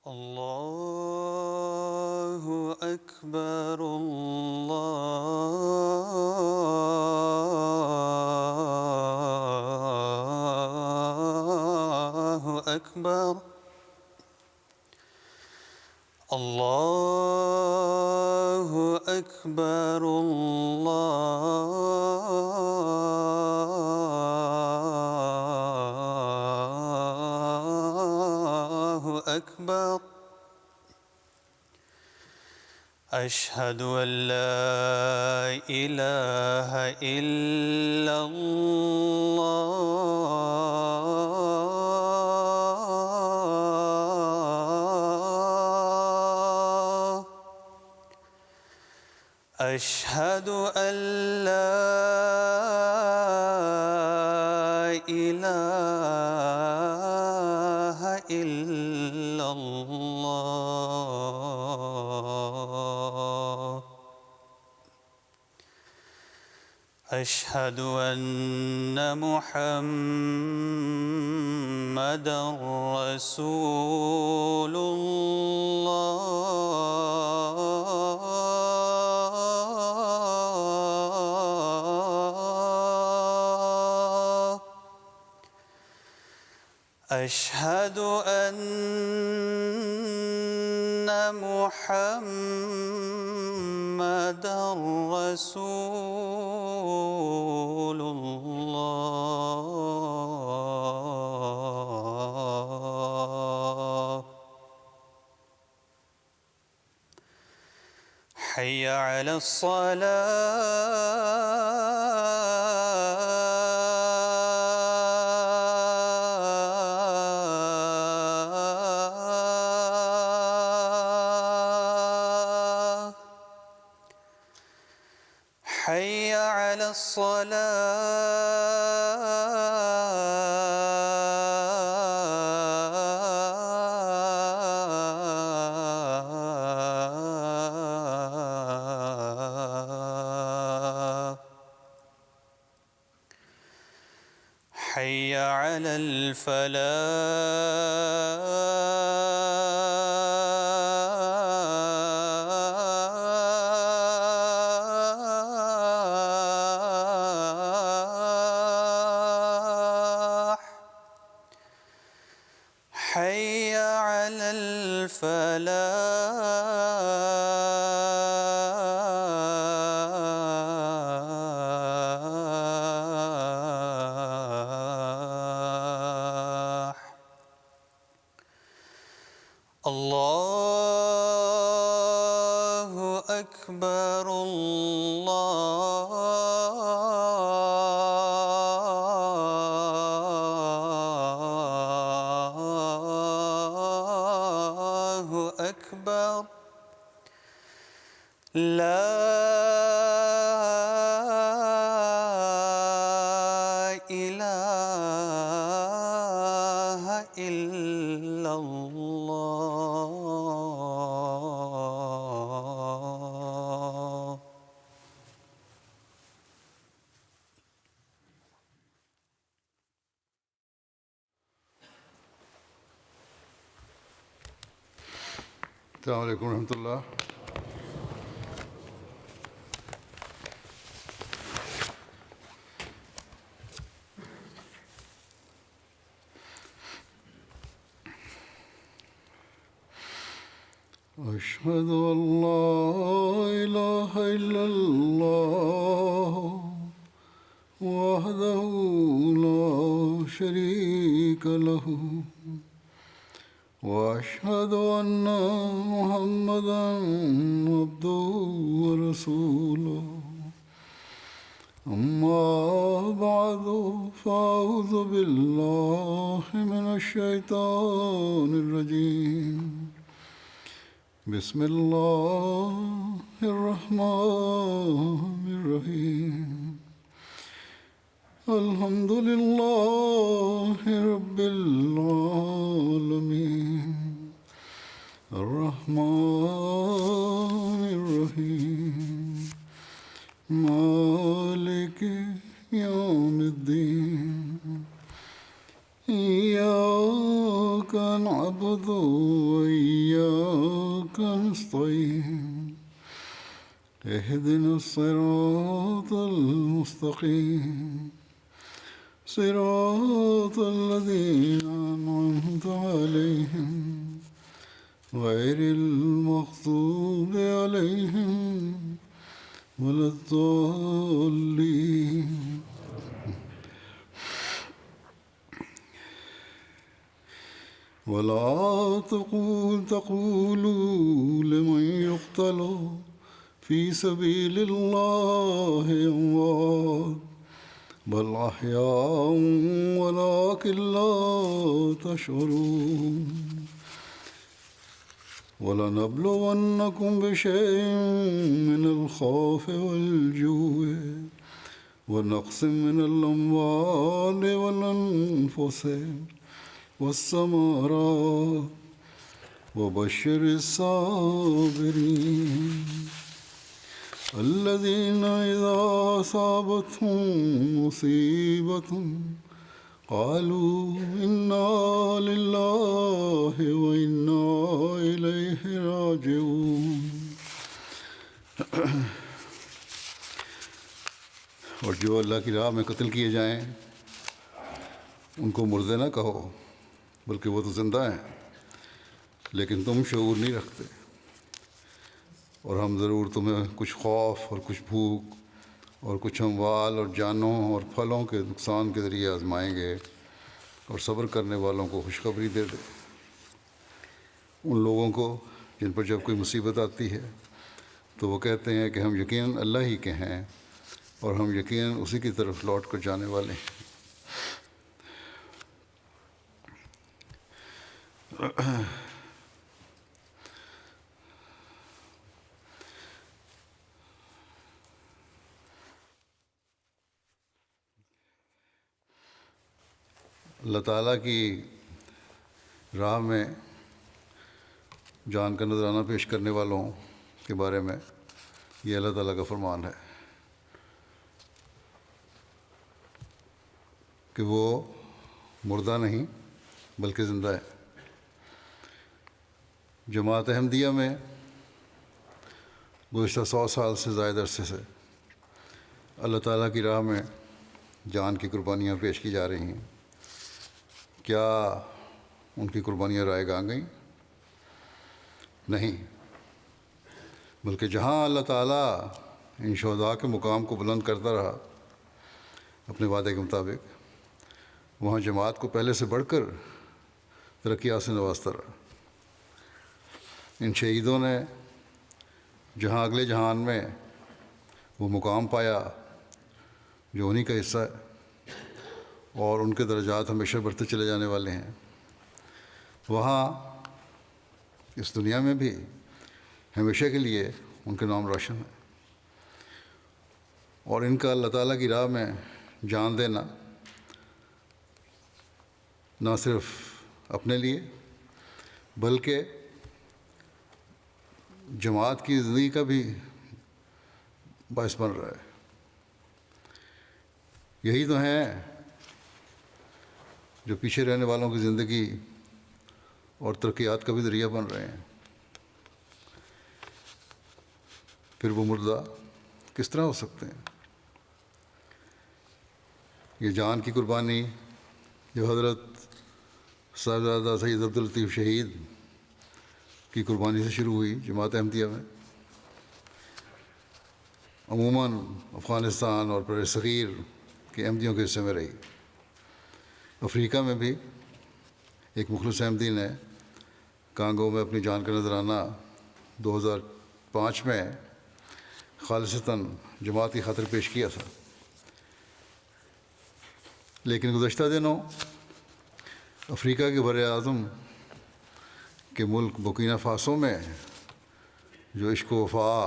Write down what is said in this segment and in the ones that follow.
الله أكبر الله أكبر الله أكبر الله أكبر أشهد أن لا إله إلا الله أشهد أن لا إله إلا الله أشهد أن محمدًا رسول الله أشهد أن محمدًا رسول الله حي على الصلاة حي على الصلاة حي على الفلاح حي على الفلاح الله أكبر الله أكبر لا إله إلا الله السلام علیکم ورحمۃ اللہ. أشهد أن لا إله إلا الله وحده لا شريك له وأشهد أن محمدًا عبده ورسوله أما بعد فأعوذ بالله من الشيطان الرجيم بسم الله الرحمن الرحيم الحمد لله رب العالمين الرحمن الرحيم مالك يوم الدين إياك نعبد وإياك نستعين اهدنا الصراط المستقيم صراط الذين أنعمت عليهم غير المغضوب عليهم ولا الضالين ولا تقولوا لمن يقتل في سبيل الله أموات بل أحياء ولكن لا تشعرون ولنبلونكم بشيء من الخوف والجوع ونقص من الأموال والأنفس والثمرات وبشر الصابرين الذين إذا أصابتهم مصيبة قالوا إنا لله وإنا إليه راجعون اور جو اللہ کی راہ میں قتل کیے جائیں ان کو مردے نہ کہو بلکہ وہ تو زندہ ہیں لیکن تم شعور نہیں رکھتے اور ہم ضرور تمہیں کچھ خوف اور کچھ بھوک اور کچھ اموال اور جانوں اور پھلوں کے نقصان کے ذریعے آزمائیں گے اور صبر کرنے والوں کو خوشخبری دے دے ان لوگوں کو جن پر جب کوئی مصیبت آتی ہے تو وہ کہتے ہیں کہ ہم یقیناً اللہ ہی کے ہیں اور ہم یقیناً اسی کی طرف لوٹ کر جانے والے ہیں اللہ تعالیٰ کی راہ میں جان کا نذرانہ پیش کرنے والوں کے بارے میں یہ اللہ تعالیٰ کا فرمان ہے کہ وہ مردہ نہیں بلکہ زندہ ہے۔ جماعت احمدیہ میں گزشتہ 100 سال سے زائد عرصے سے اللہ تعالیٰ کی راہ میں جان کی قربانیاں پیش کی جا رہی ہیں۔ کیا ان کی قربانیاں رائے گاں گئیں؟ نہیں، بلکہ جہاں اللہ تعالیٰ ان شہداء کے مقام کو بلند کرتا رہا اپنے وعدے کے مطابق، وہاں جماعت کو پہلے سے بڑھ کر ترقیات سے نوازتا رہا۔ ان شہیدوں نے جہاں اگلے جہان میں وہ مقام پایا جو انہی کا حصہ ہے اور ان کے درجات ہمیشہ بڑھتے چلے جانے والے ہیں، وہاں اس دنیا میں بھی ہمیشہ کے لیے ان کے نام روشن ہے۔ اور ان کا اللہ تعالیٰ کی راہ میں جان دینا نہ صرف اپنے لیے بلکہ جماعت کی زندگی کا بھی باعث بن رہا ہے۔ یہی تو ہیں جو پیچھے رہنے والوں کی زندگی اور ترقیات کا بھی ذریعہ بن رہے ہیں۔ پھر وہ مردہ کس طرح ہو سکتے ہیں؟ یہ جان کی قربانی جو حضرت صاحبزادہ سید عبداللطیف شہید کی قربانی سے شروع ہوئی جماعت احمدیہ میں، عموماً افغانستان اور بر صغیر کے احمدیوں کے حصے میں رہی۔ افریقہ میں بھی ایک مخلص احمدی نے کانگو میں اپنی جان کا نذرانہ 2005 میں خالصتاً جماعت کی خاطر پیش کیا تھا، لیکن گزشتہ دنوں افریقہ کے بر اعظم کے ملک بورکینا فاسو میں جو عشق و وفا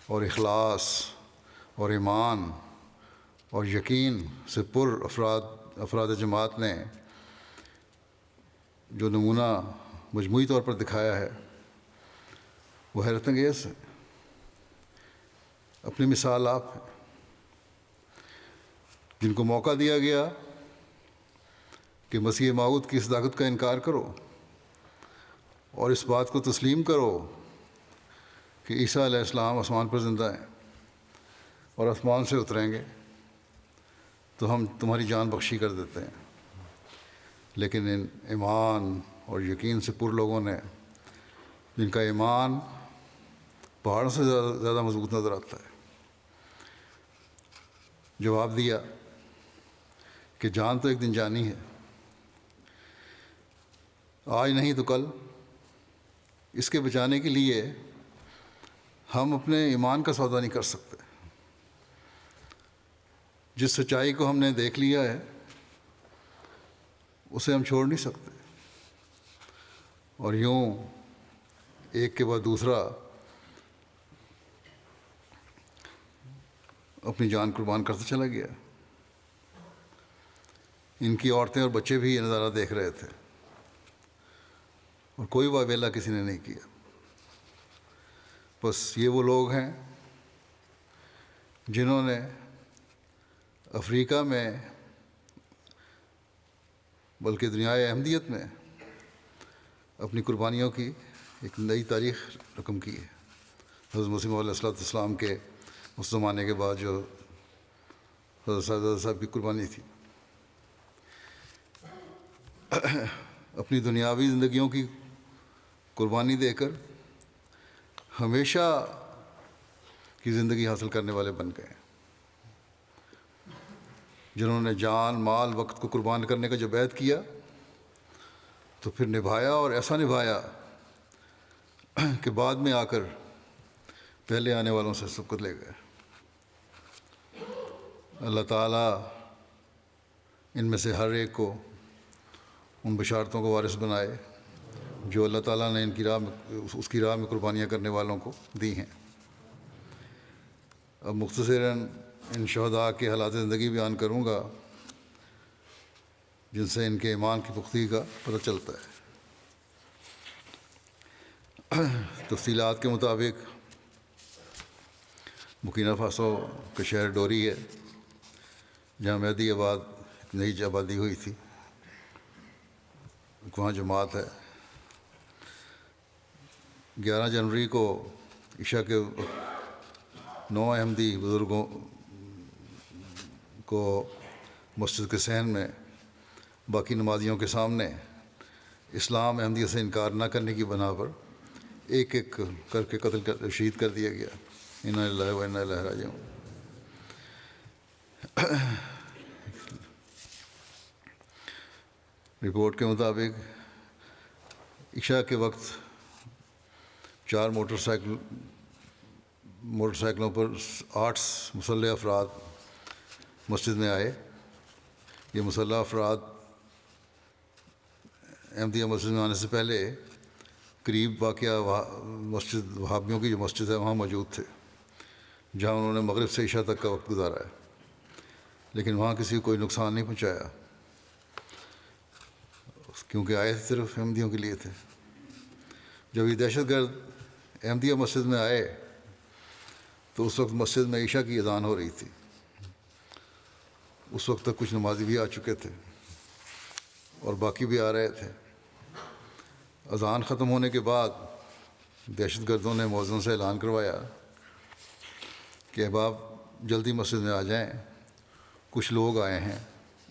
اور اخلاص اور ایمان اور یقین سے پر افراد جماعت نے جو نمونہ مجموعی طور پر دکھایا ہے وہ حیرت انگیز ہے۔ اپنی مثال آپ ہیں، جن کو موقع دیا گیا کہ مسیح موعود کی صداقت کا انکار کرو اور اس بات کو تسلیم کرو کہ عیسیٰ علیہ السلام آسمان پر زندہ ہیں اور آسمان سے اتریں گے تو ہم تمہاری جان بخشی کر دیتے ہیں۔ لیکن ان ایمان اور یقین سے پر لوگوں نے، جن کا ایمان پہاڑوں سے زیادہ مضبوط نظر آتا ہے، جواب دیا کہ جان تو ایک دن جانی ہے، آج نہیں تو کل۔ اس کے بچانے کے لیے ہم اپنے ایمان کا سودا نہیں کر سکتے۔ جس سچائی کو ہم نے دیکھ لیا ہے اسے ہم چھوڑ نہیں سکتے، اور یوں ایک کے بعد دوسرا اپنی جان قربان کرتا چلا گیا۔ ان کی عورتیں اور بچے بھی یہ نظارہ دیکھ رہے تھے، اور کوئی واویلا کسی نے نہیں کیا۔ بس یہ وہ لوگ ہیں جنہوں نے افریقہ میں بلکہ دنیائے احمدیت میں اپنی قربانیوں کی ایک نئی تاریخ رقم کی ہے۔ حضرت مسیح علیہ السلام کے اس زمانے کے بعد جو حضرت صاحب کی قربانی تھی، اپنی دنیاوی زندگیوں کی قربانی دے کر ہمیشہ کی زندگی حاصل کرنے والے بن گئے، جنہوں نے جان، مال، وقت کو قربان کرنے کا جب عہد کیا تو پھر نبھایا، اور ایسا نبھایا کہ بعد میں آ کر پہلے آنے والوں سے سبقت لے گئے۔ اللہ تعالیٰ ان میں سے ہر ایک کو ان بشارتوں کو وارث بنائے جو اللہ تعالیٰ نے ان کی راہ میں، اس کی راہ میں قربانیاں کرنے والوں کو دی ہیں۔ اب مختصراً ان شہداء کے حالات زندگی بیان کروں گا جن سے ان کے ایمان کی پختگی کا پتہ چلتا ہے۔ تفصیلات کے مطابق برکینا فاسو کا شہر ڈوری ہے، جہاں مہدی آباد ایک نئی آبادی ہوئی تھی، وہاں جماعت ہے۔ 11 جنوری کو عشاء کے 9 احمدی بزرگوں کو مسجد کے صحن میں باقی نمازیوں کے سامنے اسلام احمدیت سے انکار نہ کرنے کی بنا پر ایک ایک کر کے شہید کر دیا گیا۔ انا للہ و انا الیہ راجعون۔ رپورٹ کے مطابق عشاء کے وقت 4 موٹر سائیکلوں پر 8 مسلح افراد مسجد میں آئے۔ یہ مسلح افراد احمدیہ مسجد میں آنے سے پہلے قریب واقعہ مسجد وہابیوں کی جو مسجد ہے وہاں موجود تھے، جہاں انہوں نے مغرب سے عشاء تک کا وقت گزارا ہے، لیکن وہاں کسی کو کوئی نقصان نہیں پہنچایا، کیونکہ آئے صرف احمدیوں کے لیے تھے۔ جب یہ دہشت گرد احمدیہ مسجد میں آئے تو اس وقت مسجد میں عشاء کی اذان ہو رہی تھی۔ اس وقت تک کچھ نمازی بھی آ چکے تھے اور باقی بھی آ رہے تھے۔ اذان ختم ہونے کے بعد دہشت گردوں نے مؤذن سے اعلان کروایا کہ احباب جلدی مسجد میں آ جائیں، کچھ لوگ آئے ہیں،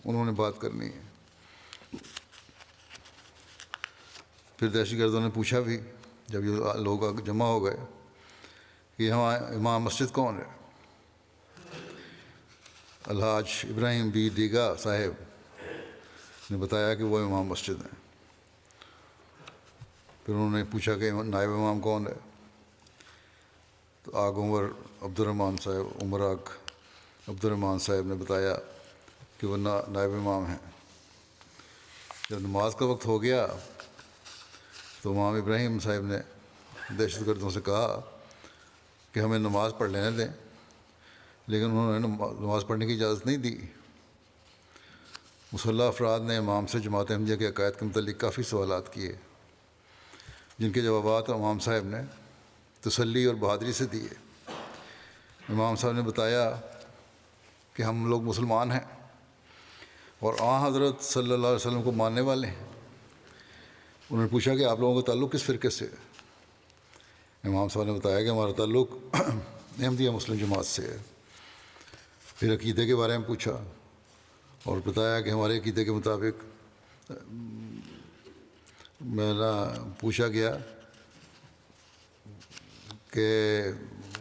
انہوں نے بات کرنی ہے۔ پھر دہشت گردوں نے پوچھا بھی جب یہ لوگ جمع ہو گئے کہ یہاں امام مسجد کون ہے؟ الحاج ابراہیم بی دیگا صاحب نے بتایا کہ وہ امام مسجد ہیں۔ پھر انہوں نے پوچھا کہ نائب امام کون ہے؟ تو آگ عمر عبدالرحمٰن صاحب نے بتایا کہ وہ نائب امام ہیں۔ جب نماز کا وقت ہو گیا تو امام ابراہیم صاحب نے دہشت گردوں سے کہا کہ ہمیں نماز پڑھ لینے دیں، لیکن انہوں نے نماز پڑھنے کی اجازت نہیں دی۔ مسلح افراد نے امام سے جماعت احمدیہ کے عقائد کے متعلق کافی سوالات کیے، جن کے جوابات امام صاحب نے تسلی اور بہادری سے دیے۔ امام صاحب نے بتایا کہ ہم لوگ مسلمان ہیں، اور آن حضرت صلی اللہ علیہ وسلم کو ماننے والے ہیں۔ انہوں نے پوچھا کہ آپ لوگوں کا تعلق کس فرقے سے ہے؟ امام صاحب نے بتایا کہ ہمارا تعلق احمدیہ مسلم جماعت سے ہے۔ پھر عقیدے کے بارے میں پوچھا اور بتایا کہ ہمارے عقیدے کے مطابق میرا پوچھا گیا کہ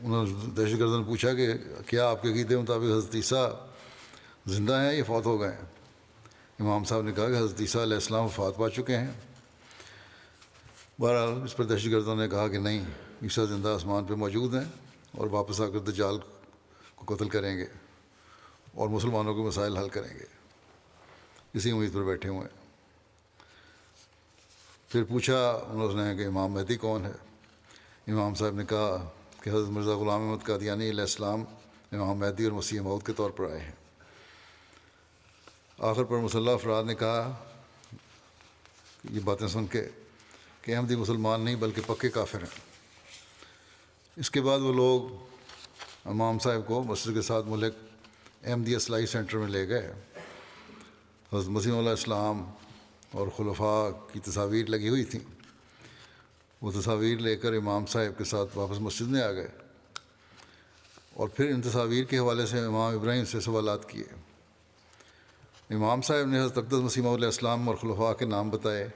انہوں نے دہشت گردوں نے پوچھا کہ کیا آپ کے عقیدے کے مطابق حضرت عیسیٰ زندہ ہیں یا فوت ہو گئے ہیں؟ امام صاحب نے کہا کہ حضرت عیسیٰ علیہ السلام وفات پا چکے ہیں۔ بہرحال اس پر دہشت گردوں نے کہا کہ نہیں، عیسیٰ زندہ آسمان پہ موجود ہیں اور واپس آ کر دجال کو قتل کریں گے اور مسلمانوں کے مسائل حل کریں گے، اسی امید پر بیٹھے ہوئے ہیں۔ پھر پوچھا انہوں نے کہ امام مہدی کون ہے؟ امام صاحب نے کہا کہ حضرت مرزا غلام احمد قادیانی علیہ السلام امام مہدی اور مسیح موعود کے طور پر آئے ہیں۔ آخر پر مسلح افراد نے کہا یہ باتیں سن کے کہ احمدی مسلمان نہیں بلکہ پکے کافر ہیں۔ اس کے بعد وہ لوگ امام صاحب کو مسجد کے ساتھ ملک احمدی اصلاحی سینٹر میں لے گئے۔ حضرت مسیح علیہ السلام اور خلفاء کی تصاویر لگی ہوئی تھیں۔ وہ تصاویر لے کر امام صاحب کے ساتھ واپس مسجد میں آ گئے اور پھر ان تصاویر کے حوالے سے امام ابراہیم سے سوالات کیے۔ امام صاحب نے حضرت اقدس مسیح علیہ السلام اور خلفاء کے نام بتائے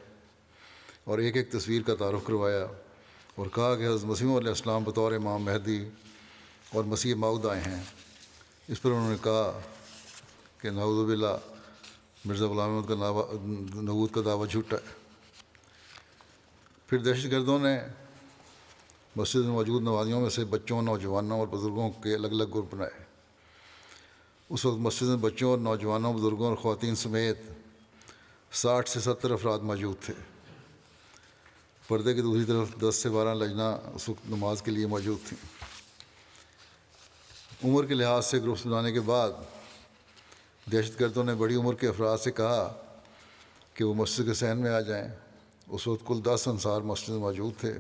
اور ایک ایک تصویر کا تعارف کروایا اور کہا کہ حضرت مسیح علیہ السلام بطور امام مہدی اور مسیح موعود آئے ہیں۔ اس پر انہوں نے کہا کہ نعوذ باللہ مرزا غلام احمد کا نبوت کا دعویٰ جھوٹا ہے۔ پھر دہشت گردوں نے مسجد میں موجود نمازیوں میں سے بچوں، نوجوانوں اور بزرگوں کے الگ الگ گروپ بنائے۔ اس وقت مسجد میں بچوں اور نوجوانوں، بزرگوں اور خواتین سمیت 60 سے 70 افراد موجود تھے۔ پردے کی دوسری طرف 10 سے 12 لجنہ اس وقت نماز کے لیے موجود تھیں۔ عمر کے لحاظ سے گروپس بنانے کے بعد دہشت گردوں نے بڑی عمر کے افراد سے کہا کہ وہ مسجد کے صحن میں آ جائیں۔ اس وقت کل 10 انصار مسجد میں موجود تھے،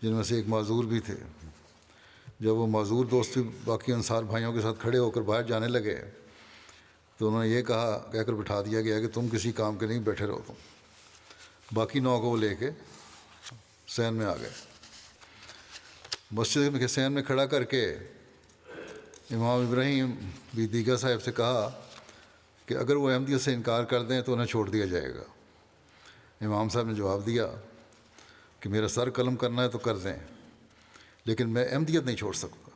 جن میں سے ایک معذور بھی تھے۔ جب وہ معذور دوست باقی انصار بھائیوں کے ساتھ کھڑے ہو کر باہر جانے لگے تو انہوں نے یہ کہہ کر بٹھا دیا گیا کہ تم کسی کام کے نہیں، بیٹھے رہو تم۔ باقی 9 کو وہ لے کے صحن میں آ گئے۔ مسجد کے صحن میں کھڑا کر کے امام ابراہیم بھی دیگا صاحب سے کہا کہ اگر وہ احمدیت سے انکار کر دیں تو انہیں چھوڑ دیا جائے گا۔ امام صاحب نے جواب دیا کہ میرا سر قلم کرنا ہے تو کر دیں، لیکن میں احمدیت نہیں چھوڑ سکتا۔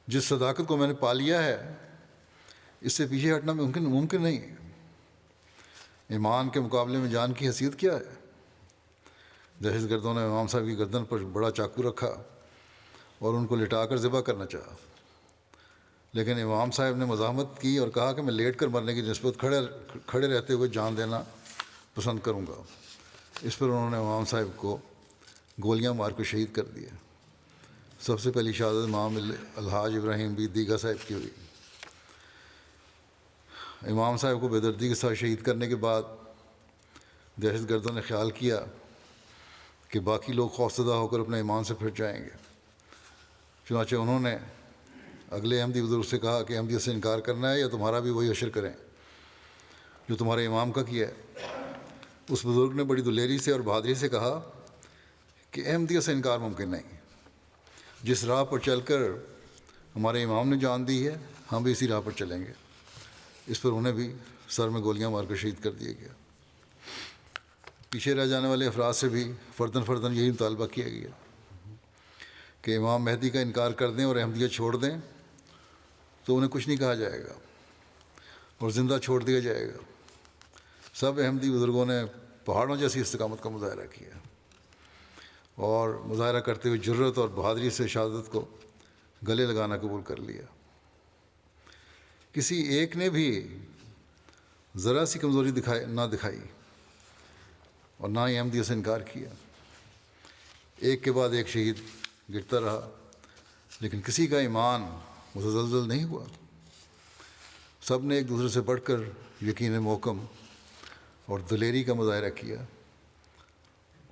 جس صداقت کو میں نے پا لیا ہے اس سے پیچھے ہٹنا ممکن نہیں ہے۔ ایمان کے مقابلے میں جان کی حیثیت کیا ہے؟ دہشت گردوں نے امام صاحب کی گردن پر بڑا چاقو رکھا اور ان کو لٹا کر ذبح کرنا چاہا، لیکن امام صاحب نے مزاحمت کی اور کہا کہ میں لیٹ کر مرنے کی نسبت کھڑے رہتے ہوئے جان دینا پسند کروں گا۔ اس پر انہوں نے امام صاحب کو گولیاں مار کر شہید کر دیا۔ سب سے پہلی شہادت امام الحاج ابراہیم بھی دیگا صاحب کی ہوئی۔ امام صاحب کو بے دردی کے ساتھ شہید کرنے کے بعد دہشت گردوں نے خیال کیا کہ باقی لوگ خوفزدہ ہو کر اپنے ایمان سے پھر جائیں گے، چنانچہ انہوں نے اگلے احمدی بزرگ سے کہا کہ احمدیت سے انکار کرنا ہے یا تمہارا بھی وہی حشر کریں جو تمہارے امام کا کیا ہے۔ اس بزرگ نے بڑی دلیری سے اور بہادری سے کہا کہ احمدیت سے انکار ممکن نہیں، جس راہ پر چل کر ہمارے امام نے جان دی ہے ہم بھی اسی راہ پر چلیں گے۔ اس پر انہیں بھی سر میں گولیاں مار کر شہید کر دیا گیا۔ پیچھے رہ جانے والے افراد سے بھی فرداً یہی مطالبہ کیا گیا کہ امام مہدی کا انکار کر دیں اور احمدیت چھوڑ دیں تو انہیں کچھ نہیں کہا جائے گا اور زندہ چھوڑ دیا جائے گا۔ سب احمدی بزرگوں نے پہاڑوں جیسی استقامت کا مظاہرہ کیا اور مظاہرہ کرتے ہوئے جرت اور بہادری سے شہادت کو گلے لگانا قبول کر لیا۔ کسی ایک نے بھی ذرا سی کمزوری نہ دکھائی اور نہ ہی احمدیت سے انکار کیا۔ ایک کے بعد ایک شہید گرتا رہا، لیکن کسی کا ایمان متزلزل نہیں ہوا۔ سب نے ایک دوسرے سے بڑھ کر یقین محکم اور دلیری کا مظاہرہ کیا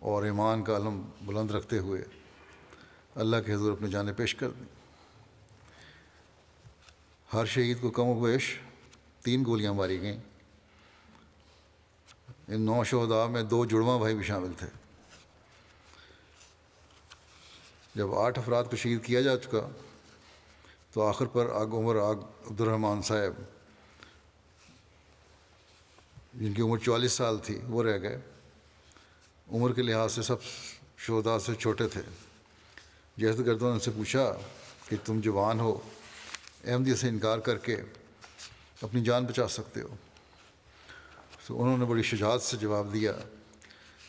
اور ایمان کا علم بلند رکھتے ہوئے اللہ کے حضور اپنی جانیں پیش کر دیں۔ ہر شہید کو کم و بیش 3 گولیاں ماری گئیں۔ ان 9 شہداء میں 2 جڑواں بھائی بھی شامل تھے۔ جب 8 افراد کو شہید کیا جا چکا تو آخر پر عمر عبد الرحمن صاحب، جن کی عمر 44 سال تھی، وہ رہ گئے۔ عمر کے لحاظ سے سب شہداء سے چھوٹے تھے۔ دہشت گردوں نے ان سے پوچھا کہ تم جوان ہو، احمدیت سے انکار کر کے اپنی جان بچا سکتے ہو؟ تو انہوں نے بڑی شجاعت سے جواب دیا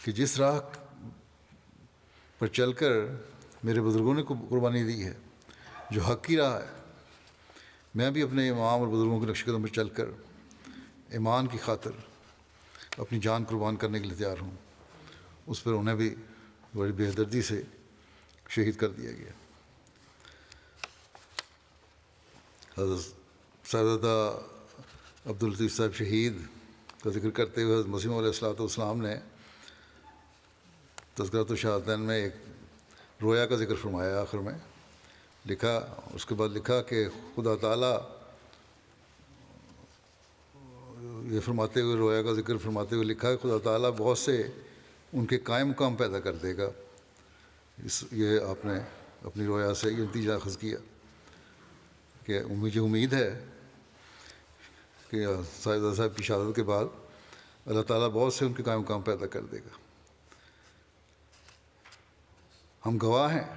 کہ جس راہ پر چل کر میرے بزرگوں نے قربانی دی ہے، جو حق کی راہ ہے، میں بھی اپنے امام اور بزرگوں کے نقش قدم پر چل کر ایمان کی خاطر اپنی جان قربان کرنے کے لیے تیار ہوں۔ اس پر انہیں بھی بڑی بے دردی سے شہید کر دیا گیا۔ حضرت صاحبزادہ عبداللطیف صاحب شہید کا ذکر کرتے ہوئے حضرت مسیح علیہ السلام نے تذکرۃ الشہادتین میں ایک رویا کا ذکر فرمایا۔ آخر میں لکھا، اس کے بعد لکھا کہ خدا تعالیٰ یہ فرماتے ہوئے، رویا کا ذکر فرماتے ہوئے لکھا کہ خدا تعالیٰ بہت سے ان کے قائم مقام پیدا کر دے گا۔ یہ آپ نے اپنی رویا سے یہ نتیجہ اخذ کیا کہ مجھے امید ہے کہ صاحبزادہ صاحب کی شہادت کے بعد اللہ تعالیٰ بہت سے ان کے قائم مقام پیدا کر دے گا۔ ہم گواہ ہیں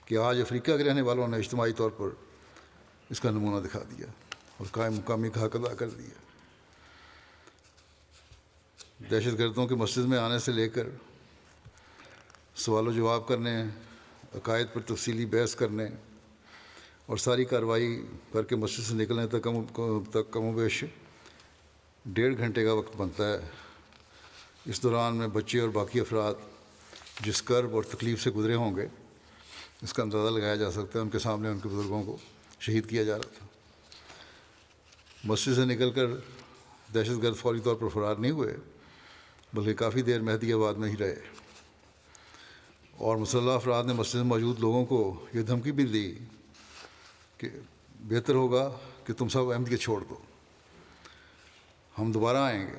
کہ آج افریقہ کے رہنے والوں نے اجتماعی طور پر اس کا نمونہ دکھا دیا اور قائم مقامی کا حق ادا کر دیا۔ دہشت گردوں کے مسجد میں آنے سے لے کر سوال و جواب کرنے، عقائد پر تفصیلی بحث کرنے اور ساری کارروائی کر کے مسجد سے نکلنے تک کم و بیش 1.5 گھنٹے کا وقت بنتا ہے۔ اس دوران میں بچے اور باقی افراد جس کرب اور تکلیف سے گزرے ہوں گے، اس کا اندازہ لگایا جا سکتا ہے۔ ان کے سامنے ان کے بزرگوں کو شہید کیا جا رہا تھا۔ مسجد سے نکل کر دہشت گرد فوری طور پر فرار نہیں ہوئے، بلکہ کافی دیر مہدی آباد میں ہی رہے، اور مسلح افراد نے مسجد میں موجود لوگوں کو یہ دھمکی بھی دی کہ بہتر ہوگا کہ تم سب احمدیت چھوڑ دو، ہم دوبارہ آئیں گے۔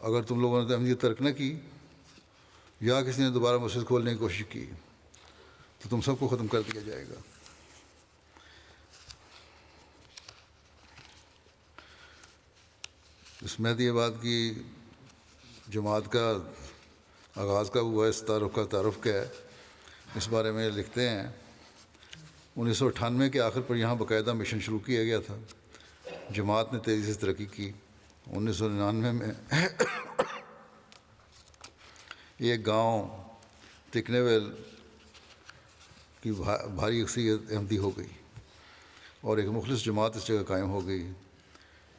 اگر تم لوگوں نے احمدیت ترک نہ کی یا کسی نے دوبارہ مسجد کھولنے کی کوشش کی تو تم سب کو ختم کر دیا جائے گا۔ اس مہدی آباد کی جماعت کا آغاز کب ہوا، اس تعارف کیا ہے؟ اس بارے میں لکھتے ہیں 1998 کے آخر پر یہاں باقاعدہ مشن شروع کیا گیا تھا۔ جماعت نے تیزی سے ترقی کی۔ 1999 میں ایک گاؤں ٹکنیویل کی بھاری اکثریت احمدی ہو گئی اور ایک مخلص جماعت اس جگہ قائم ہو گئی۔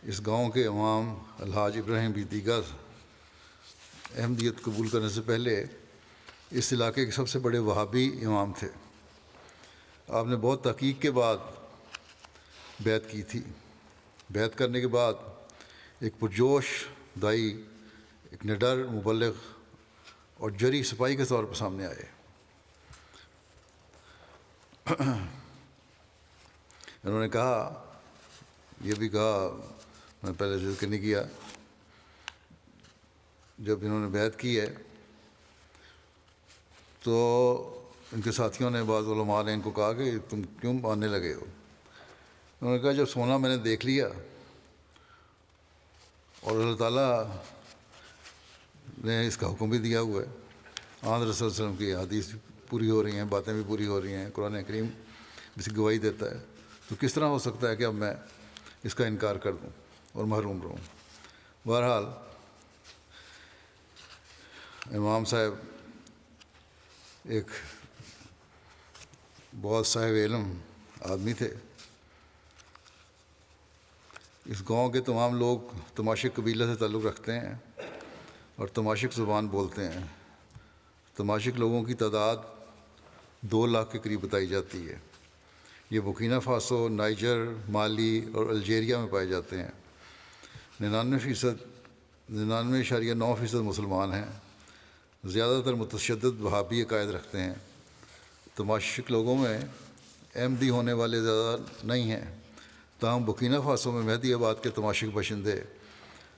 اس گاؤں کے امام الحاج ابراہیم بھی دیگر احمدیت قبول کرنے سے پہلے اس علاقے کے سب سے بڑے وہابی امام تھے۔ آپ نے بہت تحقیق کے بعد بیعت کی تھی۔ بیعت کرنے کے بعد ایک پرجوش دائی، ایک نڈر مبلغ اور جری سپاہی کے طور پر سامنے آئے۔ انہوں نے کہا، یہ بھی کہا، میں پہلے ذکر نہیں کیا، جب انہوں نے بیعت کی ہے تو ان کے ساتھیوں نے، بعض علماء نے ان کو کہا کہ تم کیوں ماننے لگے ہو؟ انہوں نے کہا جب سونا میں نے دیکھ لیا اور اللہ تعالیٰ نے اس کا حکم بھی دیا ہوا ہے، آن رسول صلی اللہ علیہ وسلم کی حدیث بھی پوری ہو رہی ہیں، باتیں بھی پوری ہو رہی ہیں، قرآن کریم اس کی گواہی دیتا ہے، تو کس طرح ہو سکتا ہے کہ اب میں اس کا انکار کر دوں اور محروم رہوں؟ بہرحال امام صاحب ایک بہت صاحب علم آدمی تھے۔ اس گاؤں کے تمام لوگ تماشک قبیلہ سے تعلق رکھتے ہیں اور تماشک زبان بولتے ہیں۔ تماشک لوگوں کی تعداد 2 لاکھ کے قریب بتائی جاتی ہے۔ یہ بورکینا فاسو، نائجر، مالی اور الجیریا میں پائے جاتے ہیں۔ 99.9% مسلمان ہیں۔ زیادہ تر متشدد وہابی عقائد رکھتے ہیں۔ تماشک لوگوں میں احمدی ہونے والے زیادہ نہیں ہیں۔ تاہم بکینا فاسو میں مہدی آباد کے تماشے کے باشندے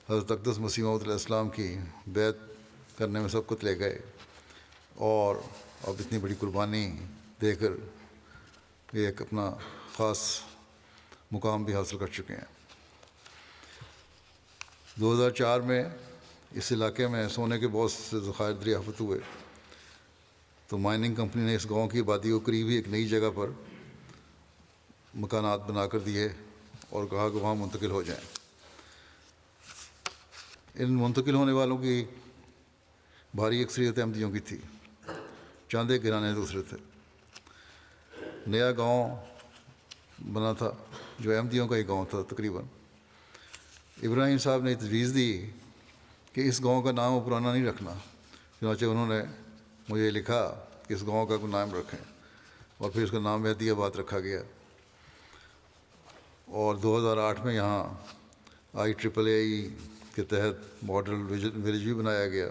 حضرت اقدس مسیح موعود علیہ السلام کی بیعت کرنے میں سبقت لے گئے اور اب اتنی بڑی قربانی دے کر یہ ایک اپنا خاص مقام بھی حاصل کر چکے ہیں۔ 2004 میں اس علاقے میں سونے کے بہت سے ذخائر دریافت ہوئے تو مائننگ کمپنی نے اس گاؤں کی آبادی کو قریب ہی ایک نئی جگہ پر مکانات بنا کر دیے اور کہا کہ وہاں منتقل ہو جائیں۔ ان منتقل ہونے والوں کی بھاری اکثریت احمدیوں کی تھی، چاند ایک گھرانے دوسرے تھے۔ نیا گاؤں بنا تھا جو احمدیوں کا ہی گاؤں تھا تقریباً۔ ابراہیم صاحب نے تجویز دی کہ اس گاؤں کا نام پرانا نہیں رکھنا، چنانچہ انہوں نے مجھے لکھا کہ اس گاؤں کا کوئی نام رکھیں، اور پھر اس کا نام مہدی آباد رکھا گیا۔ اور 2008 میں یہاں IEEE کے تحت ماڈل ولیج بھی بنایا گیا،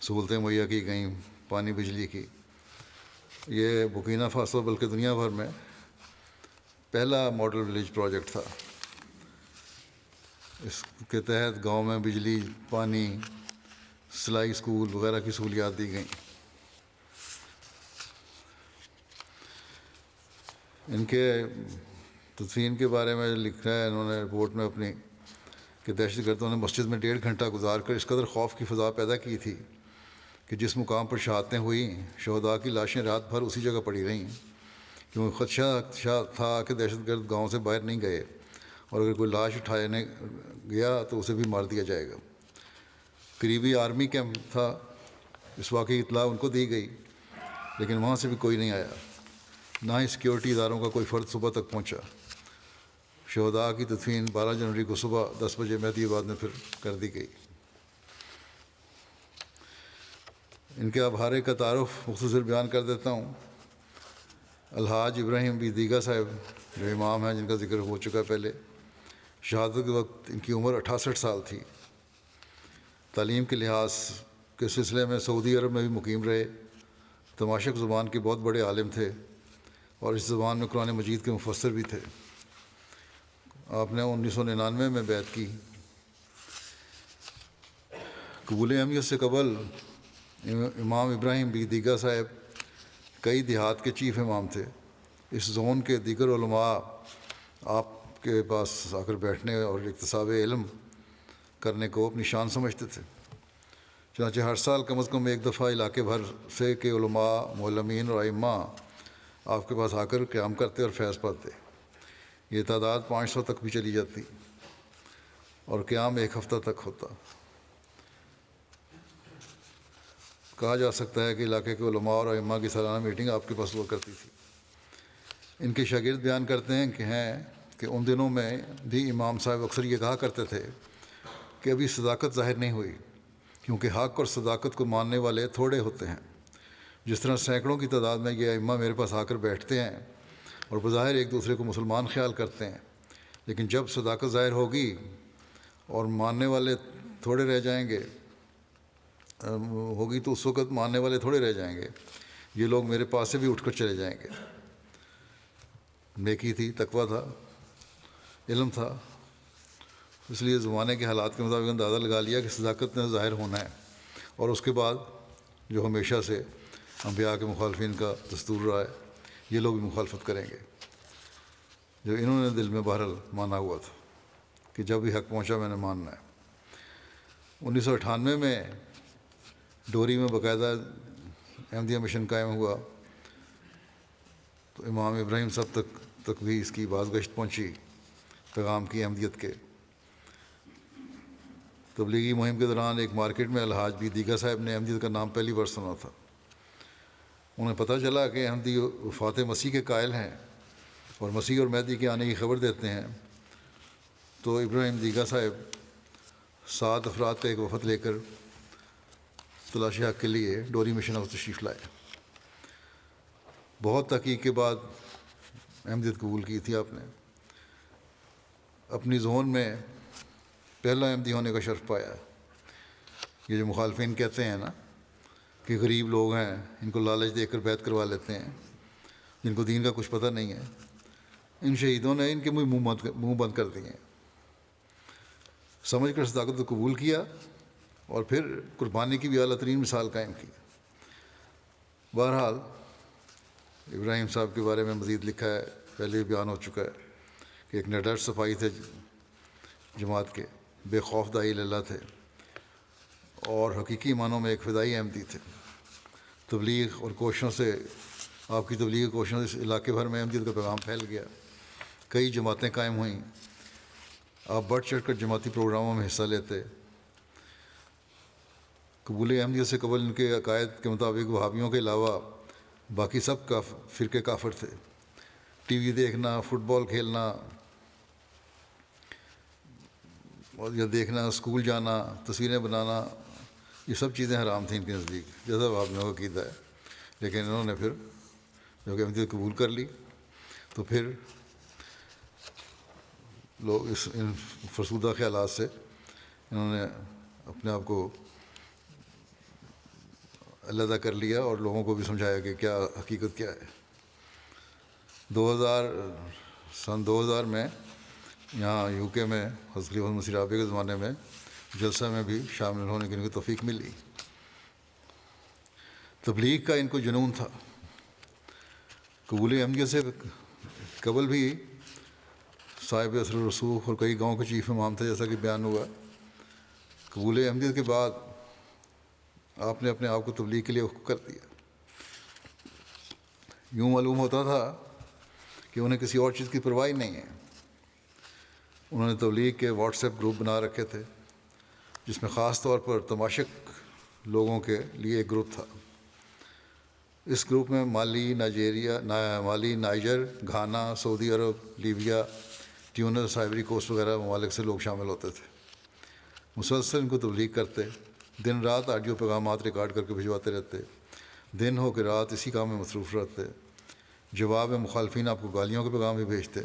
سہولتیں مہیا کی گئیں، پانی بجلی کی۔ یہ بکینا فاسو بلکہ دنیا بھر میں پہلا ماڈل ولیج پروجیکٹ تھا۔ اس کے تحت گاؤں میں بجلی، پانی، سلائی اسکول وغیرہ کی سہولیات دی گئیں۔ ان کے تدفین کے بارے میں لکھا ہے انہوں نے رپورٹ میں اپنی کہ دہشت گردوں نے مسجد میں 1.5 گھنٹہ گزار کر اس قدر خوف کی فضا پیدا کی تھی کہ جس مقام پر شہادتیں ہوئیں شہداء کی لاشیں رات بھر اسی جگہ پڑی رہیں، کیونکہ خدشہ تھا کہ دہشت گرد گاؤں سے باہر نہیں گئے اور اگر کوئی لاش اٹھانے گیا تو اسے بھی مار دیا جائے گا۔ قریبی آرمی کیمپ تھا، اس واقعی اطلاع ان کو دی گئی، لیکن وہاں سے بھی کوئی نہیں آیا، نہ ہی سیکیورٹی اداروں کا کوئی فرد صبح تک پہنچا۔ شہداء کی تدفین 12 جنوری کو صبح 10 بجے مہدی آباد میں پھر کر دی گئی۔ ان کے ابھارے کا تعارف مختصر بیان کر دیتا ہوں۔ الحاج ابراہیم بی دیگا صاحب جو امام ہیں، جن کا ذکر ہو چکا پہلے، شہادت کے وقت ان کی عمر 68 سال تھی۔ تعلیم کے لحاظ کے سلسلے میں سعودی عرب میں بھی مقیم رہے، تماشق زبان کے بہت بڑے عالم تھے اور اس زبان میں قرآن مجید کے مفسر بھی تھے۔ آپ نے 1999 میں بیعت کی۔ قبول اہمیت سے قبل امام ابراہیم بی دیگا صاحب کئی دیہات کے چیف امام تھے۔ اس زون کے دیگر علماء آپ کے پاس آ کر بیٹھنے اور اکتساب علم کرنے کو اپنی شان سمجھتے تھے، چنانچہ ہر سال کم از کم ایک دفعہ علاقے بھر سے کے علماء، معلمین اور ائمہ آپ کے پاس آ کر قیام کرتے اور فیض پاتے۔ یہ تعداد 500 تک بھی چلی جاتی اور قیام ایک ہفتہ تک ہوتا۔ کہا جا سکتا ہے کہ علاقے کے علماء اور ائمہ کی سالانہ میٹنگ آپ کے پاس ہوا کرتی تھی۔ ان کے شاگرد بیان کرتے ہیں کہ ان دنوں میں بھی امام صاحب اکثر یہ کہا کرتے تھے کہ ابھی صداقت ظاہر نہیں ہوئی، کیونکہ حق اور صداقت کو ماننے والے تھوڑے ہوتے ہیں۔ جس طرح سینکڑوں کی تعداد میں یہ ائمہ میرے پاس آ کر بیٹھتے ہیں اور بظاہر ایک دوسرے کو مسلمان خیال کرتے ہیں، لیکن جب صداقت ظاہر ہوگی اور ماننے والے تھوڑے رہ جائیں گے تو اس وقت ماننے والے تھوڑے رہ جائیں گے، یہ لوگ میرے پاس سے بھی اٹھ کر چلے جائیں گے۔ نیکی تھی، تقویٰ تھا، علم تھا، اس لیے زمانے کے حالات کے مطابق اندازہ لگا لیا کہ صداقت نے ظاہر ہونا ہے، اور اس کے بعد جو ہمیشہ سے انبیاء کے مخالفین کا دستور رہا ہے، یہ لوگ بھی مخالفت کریں گے، جو انہوں نے دل میں بہرحال مانا ہوا تھا کہ جب بھی حق پہنچا میں نے ماننا ہے۔ 1998 میں ڈوری میں باقاعدہ احمدیہ مشن قائم ہوا تو امام ابراہیم صاحب تک بھی اس کی بازگشت پہنچی پیغام کی احمدیت کے۔ تبلیغی مہم کے دوران ایک مارکیٹ میں الحاج بی دیگا صاحب نے احمدیت کا نام پہلی بار سنا تھا۔ انہیں پتہ چلا کہ احمدی وفات مسیح کے قائل ہیں اور مسیح اور مہدی کے آنے کی خبر دیتے ہیں، تو ابراہیم دیگا صاحب 7 افراد کا ایک وفد لے کر تلاش حق کے لیے ڈوری مشن ہاؤس تشریف لائے۔ بہت تحقیق کے بعد احمدیت قبول کی تھی آپ نے۔ اپنی زون میں پہلا احمدی ہونے کا شرف پایا۔ یہ جو مخالفین کہتے ہیں نا کہ غریب لوگ ہیں، ان کو لالچ دے کر بیعت کروا لیتے ہیں، جن کو دین کا کچھ پتہ نہیں ہے، ان شہیدوں نے ان کے منہ بند کر دیے، سمجھ کر صداقت کو قبول کیا اور پھر قربانی کی بھی اعلیٰ ترین مثال قائم کی۔ بہرحال ابراہیم صاحب کے بارے میں مزید لکھا ہے، پہلے بھی بیان ہو چکا ہے کہ ایک نڈر صفائی تھے جماعت کے، بے خوف داعی اللہ تھے اور حقیقی معنوں میں ایک فدائی احمدی تھے۔ تبلیغ اور کوششوں سے، آپ کی تبلیغ کوششوں سے اس علاقے بھر میں احمدیت کا پیغام پھیل گیا، کئی جماعتیں قائم ہوئیں، آپ بڑھ چڑھ کر جماعتی پروگراموں میں حصہ لیتے۔ قبول احمدیت سے قبل ان کے عقائد کے مطابق وہابیوں کے علاوہ باقی سب فرقے کافر تھے۔ ٹی وی دیکھنا، فٹ بال کھیلنا اور یا دیکھنا، اسکول جانا، تصویریں بنانا، یہ سب چیزیں حرام تھیں ان کے نزدیک، جیسا وہابیوں کا عقیدہ ہے۔ لیکن انہوں نے پھر جو کہ احمدیت قبول کر لی تو پھر لوگ ان فرسودہ خیالات سے انہوں نے اپنے آپ کو علیحدہ کر لیا اور لوگوں کو بھی سمجھایا کہ کیا حقیقت کیا ہے۔ سن 2000 میں یہاں یو کے میں حضرت خلیفہ مسیح رابع کے زمانے میں جلسہ میں بھی شامل ہونے کی ان کو توفیق ملی۔ تبلیغ کا ان کو جنون تھا۔ قبول احمدیت سے قبل بھی صاحب اثر و رسوخ اور کئی گاؤں کے چیف امام تھے، جیسا کہ بیان ہوا۔ قبول احمدیت کے بعد آپ نے اپنے آپ کو تبلیغ کے لیے وقف کر دیا۔ یوں معلوم ہوتا تھا کہ انہیں کسی اور چیز کی پرواہ ہی نہیں ہے۔ انہوں نے تبلیغ کے واٹس ایپ گروپ بنا رکھے تھے، جس میں خاص طور پر تماشک لوگوں کے لیے ایک گروپ تھا۔ اس گروپ میں مالی، نائجر، گھانا، سعودی عرب، لیبیا، ٹیونس، آئیوری کوسٹ وغیرہ ممالک سے لوگ شامل ہوتے تھے۔ مسلسل ان کو تبلیغ کرتے، دن رات آڈیو پیغامات ریکارڈ کر کے بھجواتے رہتے، دن ہو کے رات اسی کام میں مصروف رہتے۔ جواب میں مخالفین آپ کو گالیوں کے پیغام بھی بھیجتے،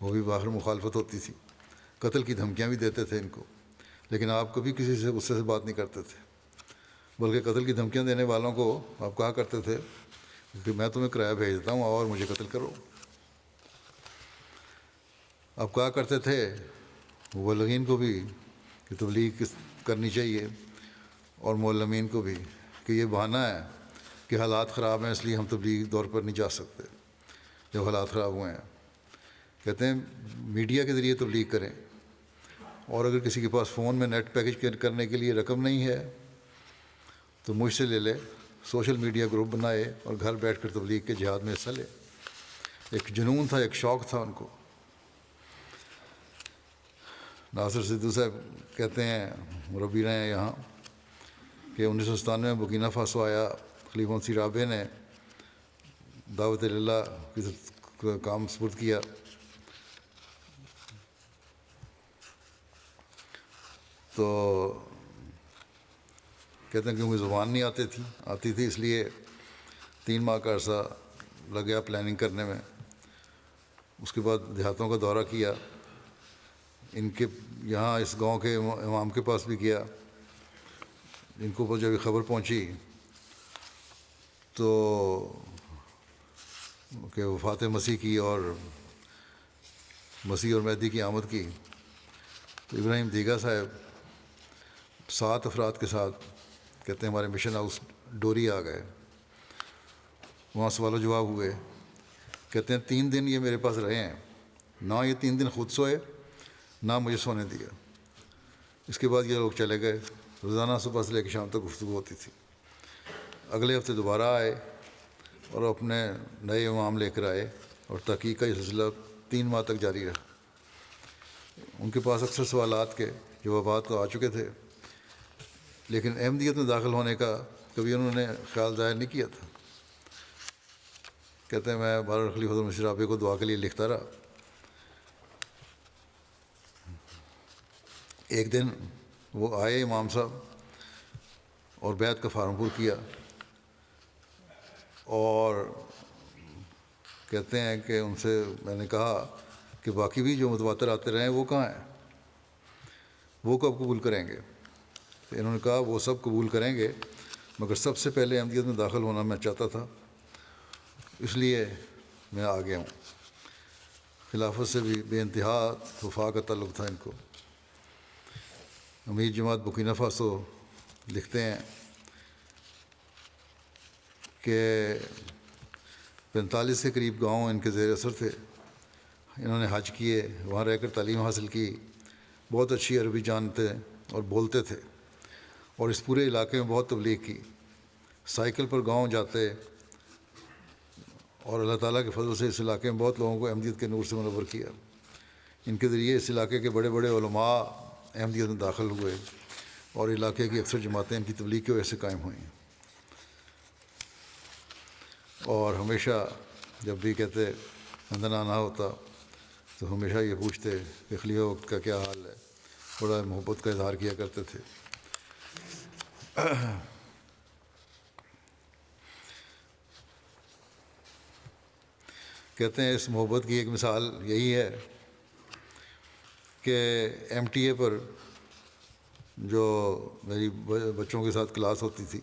وہ بھی باہر مخالفت ہوتی تھی، قتل کی دھمکیاں بھی دیتے تھے ان کو، لیکن آپ کبھی کسی سے غصے سے بات نہیں کرتے تھے، بلکہ قتل کی دھمکیاں دینے والوں کو آپ کہا کرتے تھے کہ میں تمہیں کرایہ بھیج دیتا ہوں اور مجھے قتل کرو۔ آپ کہا کرتے تھے مبلغین کو بھی کہ تبلیغ کرنی چاہیے اور معلمین کو بھی کہ یہ بہانہ ہے کہ حالات خراب ہیں اس لیے ہم تبلیغ دور پر نہیں جا سکتے جب حالات خراب ہوئے ہیں۔ کہتے ہیں میڈیا کے ذریعے تبلیغ کریں، اور اگر کسی کے پاس فون میں نیٹ پیکج کرنے کے لیے رقم نہیں ہے تو مجھ سے لے لے، سوشل میڈیا گروپ بنائے اور گھر بیٹھ کر تبلیغ کے جہاد میں حصہ لے۔ ایک جنون تھا، ایک شوق تھا ان کو۔ ناصر صدیقی صاحب کہتے ہیں، مربی رہے ہیں یہاں، کہ 1997 میں برکینا فاسو آیا، خلیفہ مسیح رابع نے دعوت اللہ کی کام سپرد کیا۔ تو کہتے ہیں کیونکہ زبان نہیں آتی تھی اس لیے 3 ماہ کا عرصہ لگ گیا پلاننگ کرنے میں۔ اس کے بعد دیہاتوں کا دورہ کیا، ان کے یہاں اس گاؤں کے امام کے پاس بھی گیا۔ ان کو جب خبر پہنچی تو کہ وفات مسیح کی اور مسیح اور مہدی کی آمد کی، تو ابراہیم دیگا صاحب 7 افراد کے ساتھ کہتے ہیں ہمارے مشن ہاؤس ڈوری آ گئے۔ وہاں سوال و جواب ہوئے۔ کہتے ہیں 3 دن یہ میرے پاس رہے ہیں، نہ یہ 3 دن خود سوئے نہ مجھے سونے دیا۔ اس کے بعد یہ لوگ چلے گئے۔ روزانہ صبح سے لے کے شام تک گفتگو ہوتی تھی۔ اگلے ہفتے دوبارہ آئے اور اپنے نئے امام لے کر آئے، اور تحقیق کا یہ سلسلہ 3 ماہ تک جاری رہا۔ ان کے پاس اکثر سوالات کے جوابات تو آ چکے تھے، لیکن احمدیت میں داخل ہونے کا کبھی انہوں نے خیال ظاہر نہیں کیا تھا۔ کہتے ہیں میں بار خلیفہ مسیح رابع کو دعا کے لیے لکھتا رہا۔ ایک دن وہ آئے امام صاحب اور بیعت کا فارم پر کیا، اور کہتے ہیں کہ ان سے میں نے کہا کہ باقی بھی جو متواتر آتے رہے ہیں وہ کہاں ہیں، وہ کب قبول کریں گے؟ تو انہوں نے کہا وہ سب قبول کریں گے، مگر سب سے پہلے احمدیت میں داخل ہونا میں چاہتا تھا، اس لیے میں آ گیا ہوں۔ خلافت سے بھی بے انتہا وفا کا تعلق تھا ان کو۔ امیر جماعت برکینا فاسو لکھتے ہیں کہ 45 کے قریب گاؤں ان کے زیر اثر تھے۔ انہوں نے حج کیے، وہاں رہ کر تعلیم حاصل کی، بہت اچھی عربی جانتے اور بولتے تھے، اور اس پورے علاقے میں بہت تبلیغ کی۔ سائیکل پر گاؤں جاتے، اور اللہ تعالیٰ کے فضل سے اس علاقے میں بہت لوگوں کو احمدیت کے نور سے منور کیا۔ ان کے ذریعے اس علاقے کے بڑے بڑے علماء احمدیت میں داخل ہوئے، اور علاقے کی اکثر جماعتیں ان کی تبلیغ کی وجہ سے قائم ہوئیں۔ اور ہمیشہ جب بھی کہتے مندنا آنا ہوتا تو ہمیشہ یہ پوچھتے کہ خلیفہ وقت کا کیا حال ہے، بڑا محبت کا اظہار کیا کرتے تھے۔ کہتے ہیں اس محبت کی ایک مثال یہی ہے کہ ایم ٹی اے پر جو میری بچوں کے ساتھ کلاس ہوتی تھی،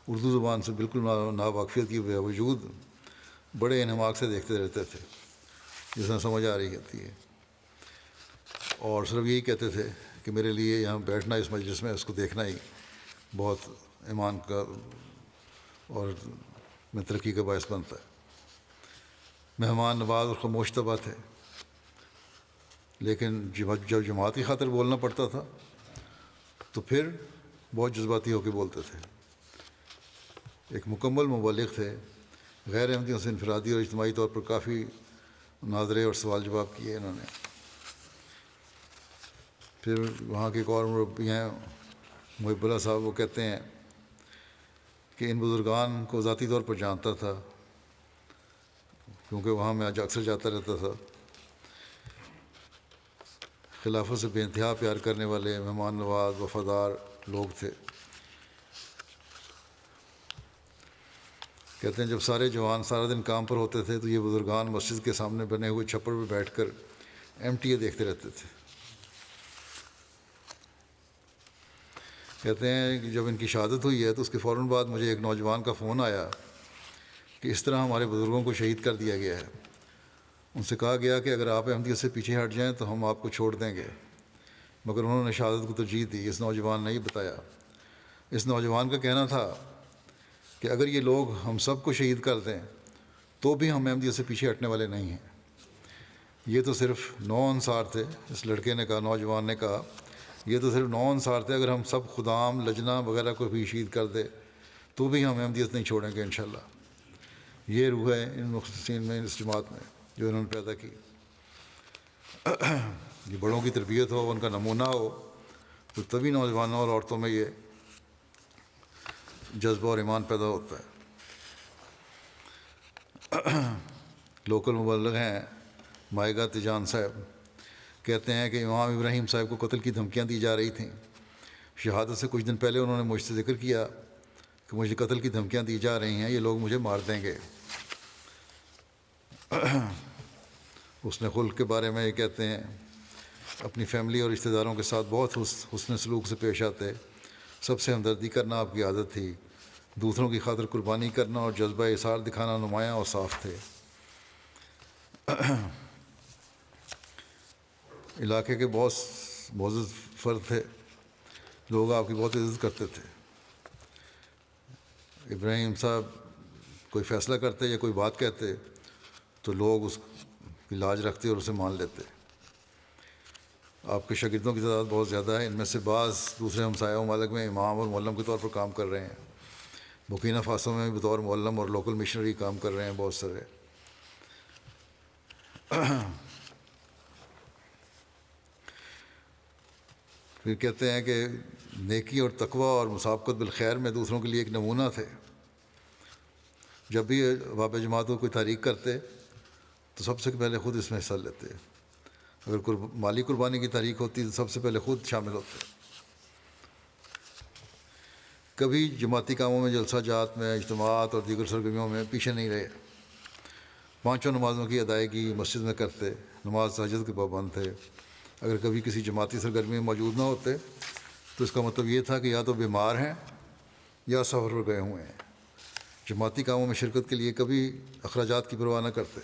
اردو زبان سے بالکل ناواقفیت کی باوجود بڑے انہماک سے دیکھتے رہتے تھے، جس میں سمجھ آ رہی ہوتی ہے، اور صرف یہی کہتے تھے کہ میرے لیے یہاں بیٹھنا اس مجلس میں، اس کو دیکھنا ہی بہت ایمان کا اور میں ترقی کا باعث بنتا ہے۔ مہمان نواز اور خاموش طبع تھے، لیکن جب جماعت کی خاطر بولنا پڑتا تھا تو پھر بہت جذباتی ہو کے بولتے تھے۔ ایک مکمل مبلغ تھے، غیر احمدیوں سے انفرادی اور اجتماعی طور پر کافی مناظرے اور سوال جواب کیے انہوں نے۔ پھر وہاں کے ایک اور مربی ہیں محب اللہ صاحب، وہ کہتے ہیں کہ ان بزرگان کو ذاتی طور پر جانتا تھا، کیونکہ وہاں میں اکثر جاتا رہتا تھا۔ خلافت سے بے انتہا پیار کرنے والے، مہمان نواز، وفادار لوگ تھے۔ کہتے ہیں جب سارے جوان سارا دن کام پر ہوتے تھے تو یہ بزرگان مسجد کے سامنے بنے ہوئے چھپر پہ بیٹھ کر ایم ٹی اے دیکھتے رہتے تھے۔ کہتے ہیں کہ جب ان کی شہادت ہوئی ہے تو اس کے فوراً بعد مجھے ایک نوجوان کا فون آیا کہ اس طرح ہمارے بزرگوں کو شہید کر دیا گیا ہے۔ ان سے کہا گیا کہ اگر آپ احمدیت سے پیچھے ہٹ جائیں تو ہم آپ کو چھوڑ دیں گے، مگر انہوں نے شہادت کو ترجیح دی۔ اس نوجوان نے یہ بتایا، اس نوجوان کا کہنا تھا کہ اگر یہ لوگ ہم سب کو شہید کر دیں تو بھی ہم احمدیت سے پیچھے ہٹنے والے نہیں ہیں۔ یہ تو صرف 9 انصار تھے، اس لڑکے نے کہا، نوجوان نے کہا، یہ تو صرف 9 انصار تھے، اگر ہم سب خدام لجنہ وغیرہ کو بھی شہید کر دے تو بھی ہم احمدیت نہیں چھوڑیں گے انشاءاللہ۔ یہ روح ہے ان مخلصین میں، اس جماعت میں جو انہوں نے پیدا کی۔ یہ بڑوں کی تربیت ہو، ان کا نمونہ ہو، تو تبھی نوجوانوں اور عورتوں میں یہ جذبہ اور ایمان پیدا ہوتا ہے۔ لوکل مبلغ ہیں مائگا تیجان صاحب، کہتے ہیں کہ امام ابراہیم صاحب کو قتل کی دھمکیاں دی جا رہی تھیں۔ شہادت سے کچھ دن پہلے انہوں نے مجھ سے ذکر کیا کہ مجھے قتل کی دھمکیاں دی جا رہی ہیں، یہ لوگ مجھے مار دیں گے۔ حسن خلق کے بارے میں یہ کہتے ہیں، اپنی فیملی اور رشتہ داروں کے ساتھ بہت حسن سلوک سے پیش آتے، سب سے ہمدردی کرنا آپ کی عادت تھی، دوسروں کی خاطر قربانی کرنا اور جذبہ اثار دکھانا نمایاں اور صاف تھے۔ علاقے کے بہت معزز فرد تھے، لوگ آپ کی بہت عزت کرتے تھے۔ ابراہیم صاحب کوئی فیصلہ کرتے یا کوئی بات کہتے تو لوگ اس کی لاج رکھتے اور اسے مان لیتے۔ آپ کے شاگردوں کی تعداد بہت زیادہ ہے، ان میں سے بعض دوسرے ہمسایہ ممالک میں امام اور معلم کے طور پر کام کر رہے ہیں۔ برکینا فاسو میں بطور معلم اور لوکل مشنری کام کر رہے ہیں بہت سارے۔ پھر کہتے ہیں کہ نیکی اور تقوی اور مسابقت بالخیر میں دوسروں کے لیے ایک نمونہ تھے۔ جب بھی باب جماعت کو کوئی تحریک کرتے تو سب سے پہلے خود اس میں حصہ لیتے، اگر مالی قربانی کی تحریک ہوتی تو سب سے پہلے خود شامل ہوتے۔ کبھی جماعتی کاموں میں، جلسہ جات میں، اجتماعات اور دیگر سرگرمیوں میں پیچھے نہیں رہے۔ 5 نمازوں کی ادائیگی مسجد میں کرتے، نماز تہجد کے پابند تھے۔ اگر کبھی کسی جماعتی سرگرمی میں موجود نہ ہوتے تو اس کا مطلب یہ تھا کہ یا تو بیمار ہیں یا سفر پر گئے ہوئے ہیں۔ جماعتی کاموں میں شرکت کے لیے کبھی اخراجات کی پرواہ نہ کرتے۔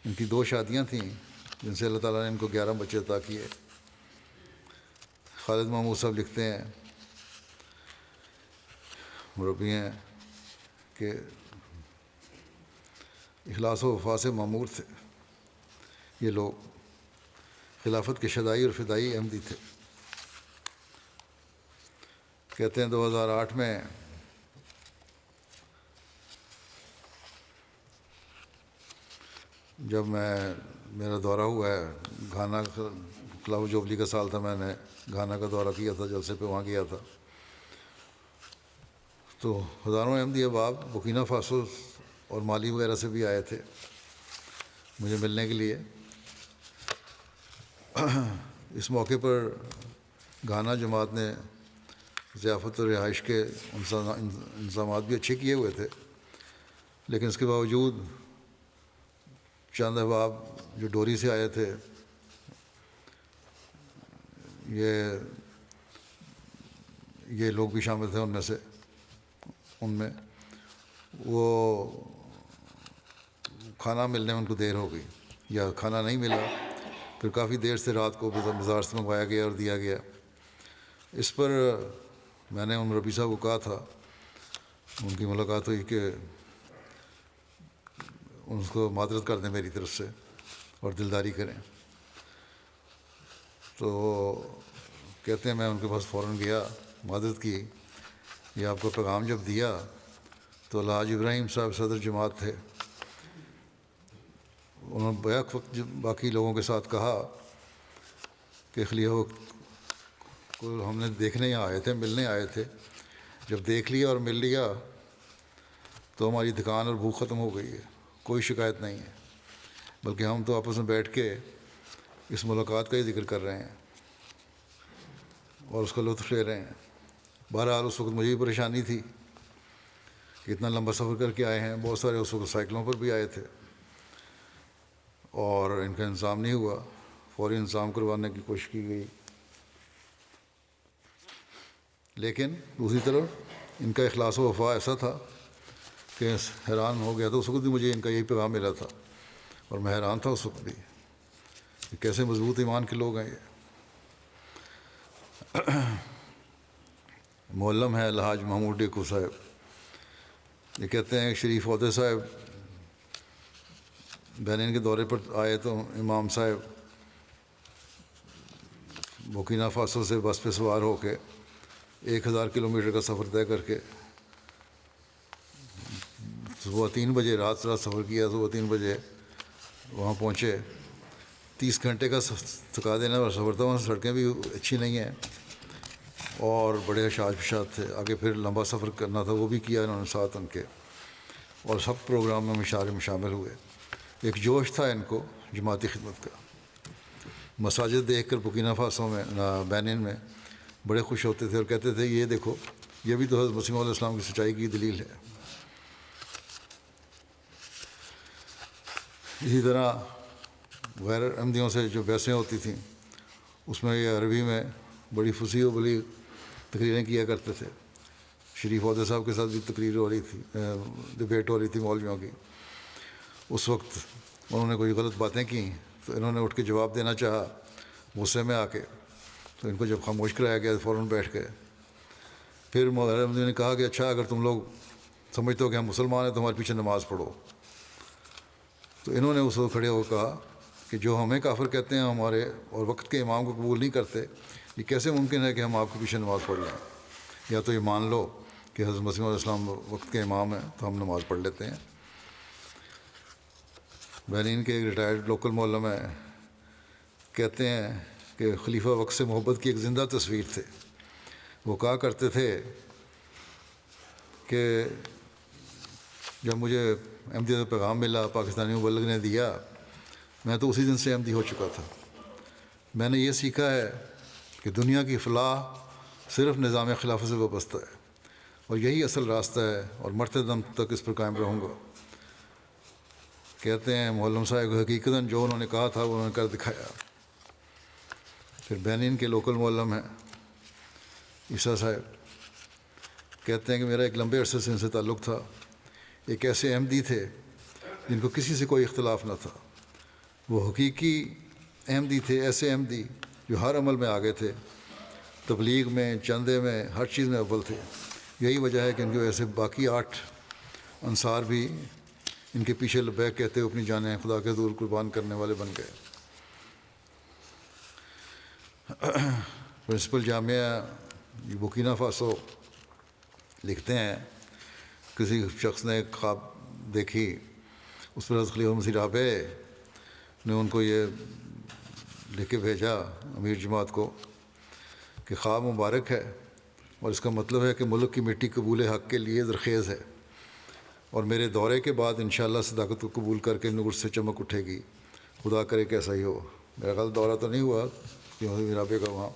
ان کی 2 شادیاں تھیں جن سے اللہ تعالیٰ نے ان کو 11 بچے عطا کیے۔ خالد محمود صاحب لکھتے ہیں، مربی ہیں، کہ اخلاص و وفا سے معمور تھے یہ لوگ، خلافت کے شدائی اور فدائی احمدی تھے۔ کہتے ہیں 2008 میں جب میرا دورہ ہوا ہے گھانا، خلافت جوبلی کا سال تھا، میں نے گھانا کا دورہ کیا تھا، جلسے پہ وہاں گیا تھا، تو ہزاروں احمدی احباب بورکینا فاسو اور مالی وغیرہ سے بھی آئے تھے مجھے ملنے کے لیے۔ اس موقع پر گھانا جماعت نے ضیافت و رہائش کے انتظامات بھی اچھے کیے ہوئے تھے، لیکن اس کے باوجود چند احباب جو ڈوری سے آئے تھے، یہ لوگ بھی شامل تھے ان میں وہ کھانا ملنے میں ان کو دیر ہو گئی یا کھانا نہیں ملا، پھر کافی دیر سے رات کو بازار سے منگوایا گیا اور دیا گیا۔ اس پر میں نے ان ربی صاحب کو کہا تھا، ان کی ملاقات ہوئی، کہ ان کو معذرت کر دیں میری طرف سے اور دلداری کریں۔ تو کہتے ہیں میں ان کے پاس فوراً گیا، معذرت کی، یہ آپ کو پیغام جب دیا تو الحاج ابراہیم صاحب صدر جماعت تھے، انہوں نے بیک وقت باقی لوگوں کے ساتھ کہا کہ خلیفہ کو ہم نے دیکھنے یہاں آئے تھے، ملنے آئے تھے، جب دیکھ لیا اور مل لیا تو ہماری تھکان اور بھوک ختم ہو گئی ہے، کوئی شکایت نہیں ہے، بلکہ ہم تو آپس میں بیٹھ کے اس ملاقات کا ہی ذکر کر رہے ہیں اور اس کا لطف لے رہے ہیں۔ بہرحال اس وقت مجھے بھی پریشانی تھی کہ اتنا لمبا سفر کر کے آئے ہیں، بہت سارے اس وقت سائیکلوں پر بھی آئے تھے اور ان کا انتظام نہیں ہوا، فوری انتظام کروانے کی کوشش کی گئی، لیکن دوسری طرف ان کا اخلاص و وفا ایسا تھا کہ حیران ہو گیا تھا۔ اس وقت بھی مجھے ان کا یہی پیغام ملا تھا اور میں حیران تھا اس وقت بھی کہ کیسے مضبوط ایمان کے لوگ ہیں یہ۔ معلم ہے الحاج محمود ڈیکو صاحب، یہ کہتے ہیں شریف عہدے صاحب بحرین کے دورے پر آئے تو امام صاحب بورکینا فاسو سے بس پہ سوار ہو کے 1000 کلومیٹر کا سفر طے کر کے صبح 3 بجے رات سفر کیا، صبح 3 بجے وہاں پہنچے۔ 30 گھنٹے کا تھکا دینے والا سفر تھا، وہاں سڑکیں بھی اچھی نہیں ہیں اور بڑے اشاعت فشاعت تھے، آگے پھر لمبا سفر کرنا تھا، وہ بھی کیا انہوں نے ساتھ ان کے، اور سب پروگرام میں شامل ہوئے۔ ایک جوش تھا ان کو جماعتی خدمت کا۔ مساجد دیکھ کر بورکینا فاسو میں بینن میں بڑے خوش ہوتے تھے اور کہتے تھے یہ دیکھو، یہ بھی تو حضرت مسیح علیہ السلام کی سچائی کی دلیل ہے۔ اسی طرح غیر احمدیوں سے جو بحثیں ہوتی تھیں اس میں یہ عربی میں بڑی فصیح و بلیغ تقریریں کیا کرتے تھے۔ شریف عہدے صاحب کے ساتھ بھی تقریر ہو رہی تھی، ڈبیٹ ہو رہی تھی مولویوں کی۔ اس وقت انہوں نے کوئی غلط باتیں کیں تو انہوں نے اٹھ کے جواب دینا چاہا غصے میں آ کے، تو ان کو جب خاموش کرایا گیا فوراً بیٹھ گئے۔ پھر غیر احمدیوں نے کہا کہ اچھا اگر تم لوگ سمجھتے ہو کہ ہم مسلمان ہیں تو ہمارے پیچھے نماز پڑھو۔ تو انہوں نے اس وقت کھڑے ہو کہا کہ جو ہمیں کافر کہتے ہیں ہمارے اور وقت کے امام کو قبول نہیں کرتے، یہ کیسے ممکن ہے کہ ہم آپ کے پیچھے نماز پڑھ لیں؟ یا تو یہ مان لو کہ حضرت مسیح علیہ السلام وقت کے امام ہیں تو ہم نماز پڑھ لیتے ہیں۔ بحرین کے ایک ریٹائرڈ لوکل معلم ہیں، کہتے ہیں کہ خلیفہ وقت سے محبت کی ایک زندہ تصویر تھے۔ وہ کہا کرتے تھے کہ جب مجھے احمدیت کا پیغام ملا، پاکستانی مبلغ نے دیا، میں تو اسی دن سے احمدی ہو چکا تھا۔ میں نے یہ سیکھا ہے کہ دنیا کی فلاح صرف نظام خلافت سے وابستہ ہے اور یہی اصل راستہ ہے اور مرتے دم تک اس پر قائم رہوں گا۔ کہتے ہیں معلم صاحب حقیقتاً جو انہوں نے کہا تھا وہ انہوں نے کر دکھایا۔ پھر بینن کے لوکل معلم ہیں عیسیٰ صاحب، کہتے ہیں کہ میرا ایک لمبے عرصے سے ان سے تعلق تھا۔ ایک ایسے احمدی تھے جن کو کسی سے کوئی اختلاف نہ تھا، وہ حقیقی احمدی تھے، ایسے احمدی جو ہر عمل میں آگے تھے، تبلیغ میں، چندے میں، ہر چیز میں اول تھے۔ یہی وجہ ہے کہ ان کی وجہ سے باقی 8 انصار بھی ان کے پیچھے لبیک کہتے ہوئے اپنی جانیں خدا کے حضور قربان کرنے والے بن گئے۔ پرنسپل جامعہ بورکینا فاسو لکھتے ہیں، کسی شخص نے ایک خواب دیکھی، اس پر حضرت خلیفہ مسیح رابع نے ان کو یہ لکھ کے بھیجا امیر جماعت کو کہ خواب مبارک ہے، اور اس کا مطلب ہے کہ ملک کی مٹی قبول حق کے لیے زرخیز ہے، اور میرے دورے کے بعد انشاءاللہ صداقت کو قبول کر کے نور سے چمک اٹھے گی، خدا کرے کہ ایسا ہی ہو۔ میرا خیال دورہ تو نہیں ہوا کہ رابع کا وہاں،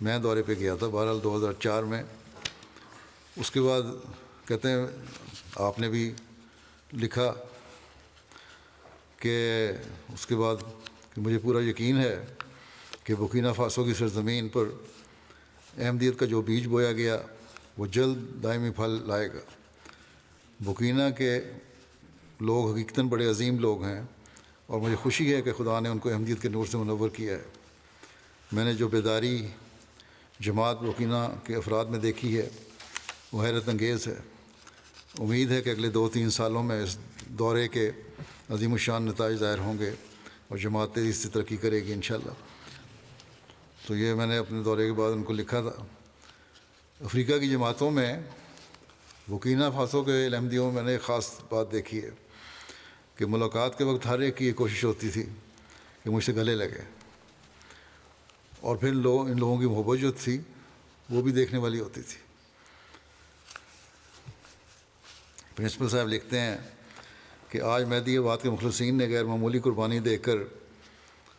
میں دورے پہ گیا تھا بہرحال 2004 میں۔ اس کے بعد کہتے ہیں آپ نے بھی لکھا کہ اس کے بعد کہ مجھے پورا یقین ہے کہ بورکینا فاسو کی سرزمین پر احمدیت کا جو بیج بویا گیا وہ جلد دائمی پھل لائے گا۔ بورکینا کے لوگ حقیقتاً بڑے عظیم لوگ ہیں، اور مجھے خوشی ہے کہ خدا نے ان کو احمدیت کے نور سے منور کیا ہے۔ میں نے جو بیداری جماعت بورکینا کے افراد میں دیکھی ہے وہ حیرت انگیز ہے۔ امید ہے کہ اگلے 2-3 سالوں میں اس دورے کے عظیم الشان نتائج ظاہر ہوں گے اور جماعت تیزی سے ترقی کرے گی انشاءاللہ۔ تو یہ میں نے اپنے دورے کے بعد ان کو لکھا تھا۔ افریقہ کی جماعتوں میں بورکینا فاسو کے احمدیوں میں نے ایک خاص بات دیکھی ہے کہ ملاقات کے وقت ہر ایک کی یہ کوشش ہوتی تھی کہ مجھ سے گلے لگے، اور پھر ان لوگوں کی محبت جو تھی وہ بھی دیکھنے والی ہوتی تھی۔ پرنسپل صاحب لکھتے ہیں کہ آج مہدی آباد کے مخلصین نے غیر معمولی قربانی دے کر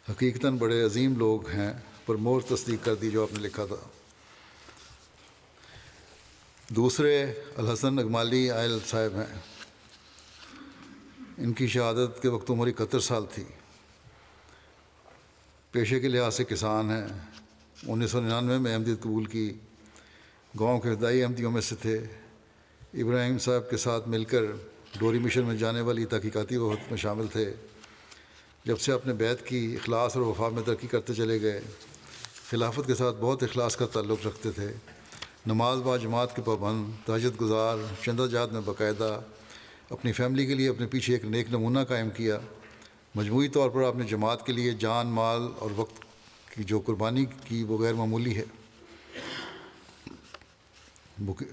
حقیقتاً بڑے عظیم لوگ ہیں پر مور تصدیق کر دی جو آپ نے لکھا تھا۔ دوسرے الحسن اکمالی عائل صاحب ہیں، ان کی شہادت کے وقت عمر 71 سال تھی۔ پیشے کے لحاظ سے کسان ہیں۔ 1999 میں احمدیت قبول کی، گاؤں کے ابتدائی احمدیوں میں سے تھے۔ ابراہیم صاحب کے ساتھ مل کر ڈوری مشن میں جانے والی تحقیقاتی وفد میں شامل تھے۔ جب سے اپنے بیت کی اخلاص اور وفا میں ترقی کرتے چلے گئے، خلافت کے ساتھ بہت اخلاص کا تعلق رکھتے تھے، نماز با جماعت کے پابند، تہجد گزار، چندہ جات میں باقاعدہ، اپنی فیملی کے لیے اپنے پیچھے ایک نیک نمونہ قائم کیا۔ مجموعی طور پر آپ نے جماعت کے لیے جان، مال اور وقت کی جو قربانی کی وہ غیر معمولی ہے۔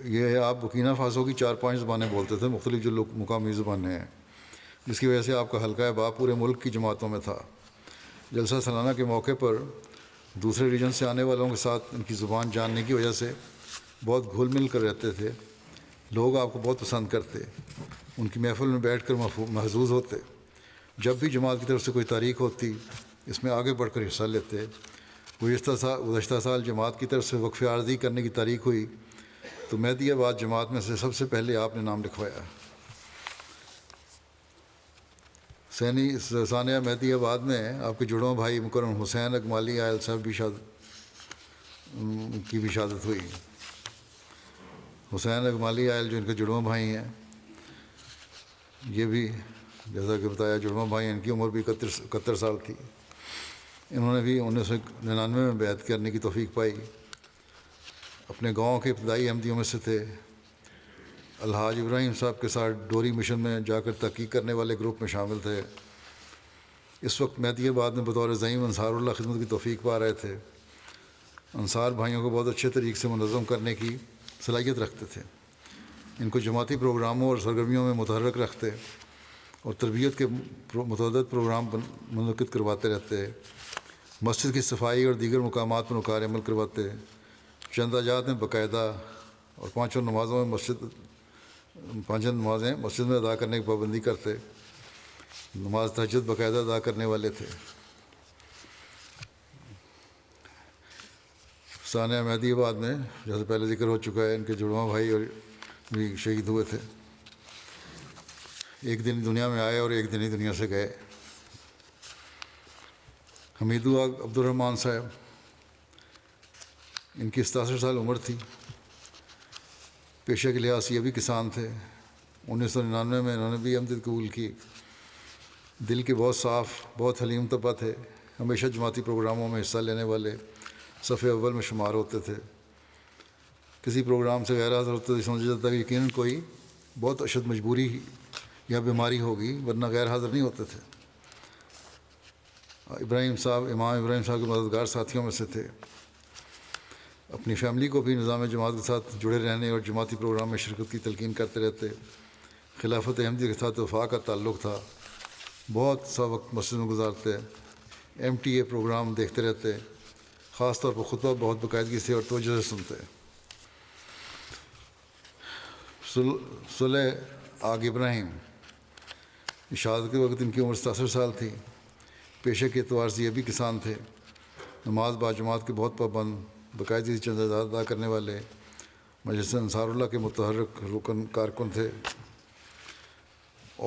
یہ ہے آپ بورکینا فاسو کی 4-5 زبانیں بولتے تھے، مختلف جو مقامی زبانیں ہیں، جس کی وجہ سے آپ کا حلقہ باب پورے ملک کی جماعتوں میں تھا۔ جلسہ سالانہ کے موقع پر دوسرے ریجن سے آنے والوں کے ساتھ ان کی زبان جاننے کی وجہ سے بہت گھل مل کر رہتے تھے۔ لوگ آپ کو بہت پسند کرتے، ان کی محفل میں بیٹھ کر محظوظ ہوتے۔ جب بھی جماعت کی طرف سے کوئی تاریخ ہوتی اس میں آگے بڑھ کر حصہ لیتے۔ گزشتہ سال جماعت کی طرف سے وقف عارضی کرنے کی تاریخ ہوئی تو مہدی آباد جماعت میں سے سب سے پہلے آپ نے نام لکھوایا۔ ثانیہ مہدی آباد میں آپ کے جڑواں بھائی مکرم حسین اکمالی عائل صاحب کی بھی شہادت ہوئی۔ حسین اکمالی عائل جو ان کے جڑواں بھائی ہیں، یہ بھی جیسا کہ بتایا جڑواں بھائی، ان کی عمر بھی 71 سال تھی۔ انہوں نے بھی 1999 میں بیعت کرنے کی توفیق پائی۔ اپنے گاؤں کے ابتدائی احمدیوں میں سے تھے۔ الحاج ابراہیم صاحب کے ساتھ ڈوری مشن میں جا کر تحقیق کرنے والے گروپ میں شامل تھے۔ اس وقت مہدی آباد میں بطور زعیم انصار اللہ خدمت کی توفیق پا رہے تھے۔ انصار بھائیوں کو بہت اچھے طریقے سے منظم کرنے کی صلاحیت رکھتے تھے، ان کو جماعتی پروگراموں اور سرگرمیوں میں متحرک رکھتے اور تربیت کے متعدد پروگرام منعقد کرواتے رہتے۔ مسجد کی صفائی اور دیگر مقامات پر وقار عمل کرواتے، چندہ جات میں باقاعدہ اور 5 نمازیں مسجد میں ادا کرنے کی پابندی کرتے۔ نماز تہجد باقاعدہ ادا کرنے والے تھے۔ ثانیہ مہدی آباد میں جیسے پہلے ذکر ہو چکا ہے، ان کے جڑواں بھائی اور بھی شہید ہوئے تھے۔ ایک دن دنیا میں آئے اور ایک دن ہی دنیا سے گئے۔ حمیدو عبد الرحمن صاحب، ان کی 67 سال عمر تھی۔ پیشے کے لحاظ سے یہ بھی کسان تھے۔ 1999 میں انہوں نے بھی احمدیت قبول کی۔ دل کے بہت صاف، بہت حلیم طبع تھے، ہمیشہ جماعتی پروگراموں میں حصہ لینے والے صف اول میں شمار ہوتے تھے۔ کسی پروگرام سے غیر حاضر ہوتے تو سمجھا جاتا کہ یقیناً کوئی بہت اشد مجبوری یا بیماری ہوگی، ورنہ غیر حاضر نہیں ہوتے تھے۔ امام ابراہیم صاحب کے مددگار ساتھیوں میں سے تھے۔ اپنی فیملی کو بھی نظام جماعت کے ساتھ جڑے رہنے اور جماعتی پروگرام میں شرکت کی تلقین کرتے رہتے۔ خلافت احمدیہ کے ساتھ وفا کا تعلق تھا، بہت سا وقت مسجد میں گزارتے، MTA پروگرام دیکھتے رہتے، خاص طور پر خطبہ بہت باقاعدگی سے اور توجہ سے سنتے۔ صلح آگ ابراہیم، شہادت کے وقت ان کی عمر 67 سال تھی۔ پیشے کے اعتبار سے یہ بھی کسان تھے۔ نماز باجماعت کے بہت پابند، باقاعدگی سے چندہ ادا کرنے والے، مجلس انصار اللہ کے متحرک رکن کارکن تھے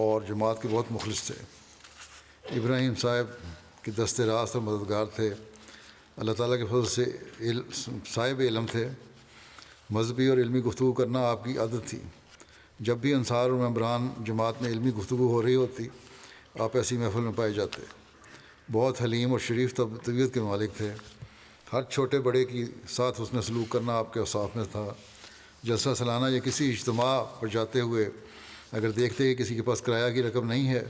اور جماعت کے بہت مخلص تھے۔ ابراہیم صاحب کے دست راست اور مددگار تھے۔ اللہ تعالیٰ کے فضل سے صاحب علم تھے۔ مذہبی اور علمی گفتگو کرنا آپ کی عادت تھی۔ جب بھی انصار اور ممبران جماعت میں علمی گفتگو ہو رہی ہوتی، آپ ایسی محفل میں پائے جاتے۔ بہت حلیم اور شریف طبیعت کے مالک تھے۔ ہر چھوٹے بڑے کے ساتھ حسن سلوک کرنا آپ کے اوصاف میں تھا۔ جلسہ سالانہ یا کسی اجتماع پر جاتے ہوئے اگر دیکھتے کہ کسی کے پاس کرایہ کی رقم نہیں ہے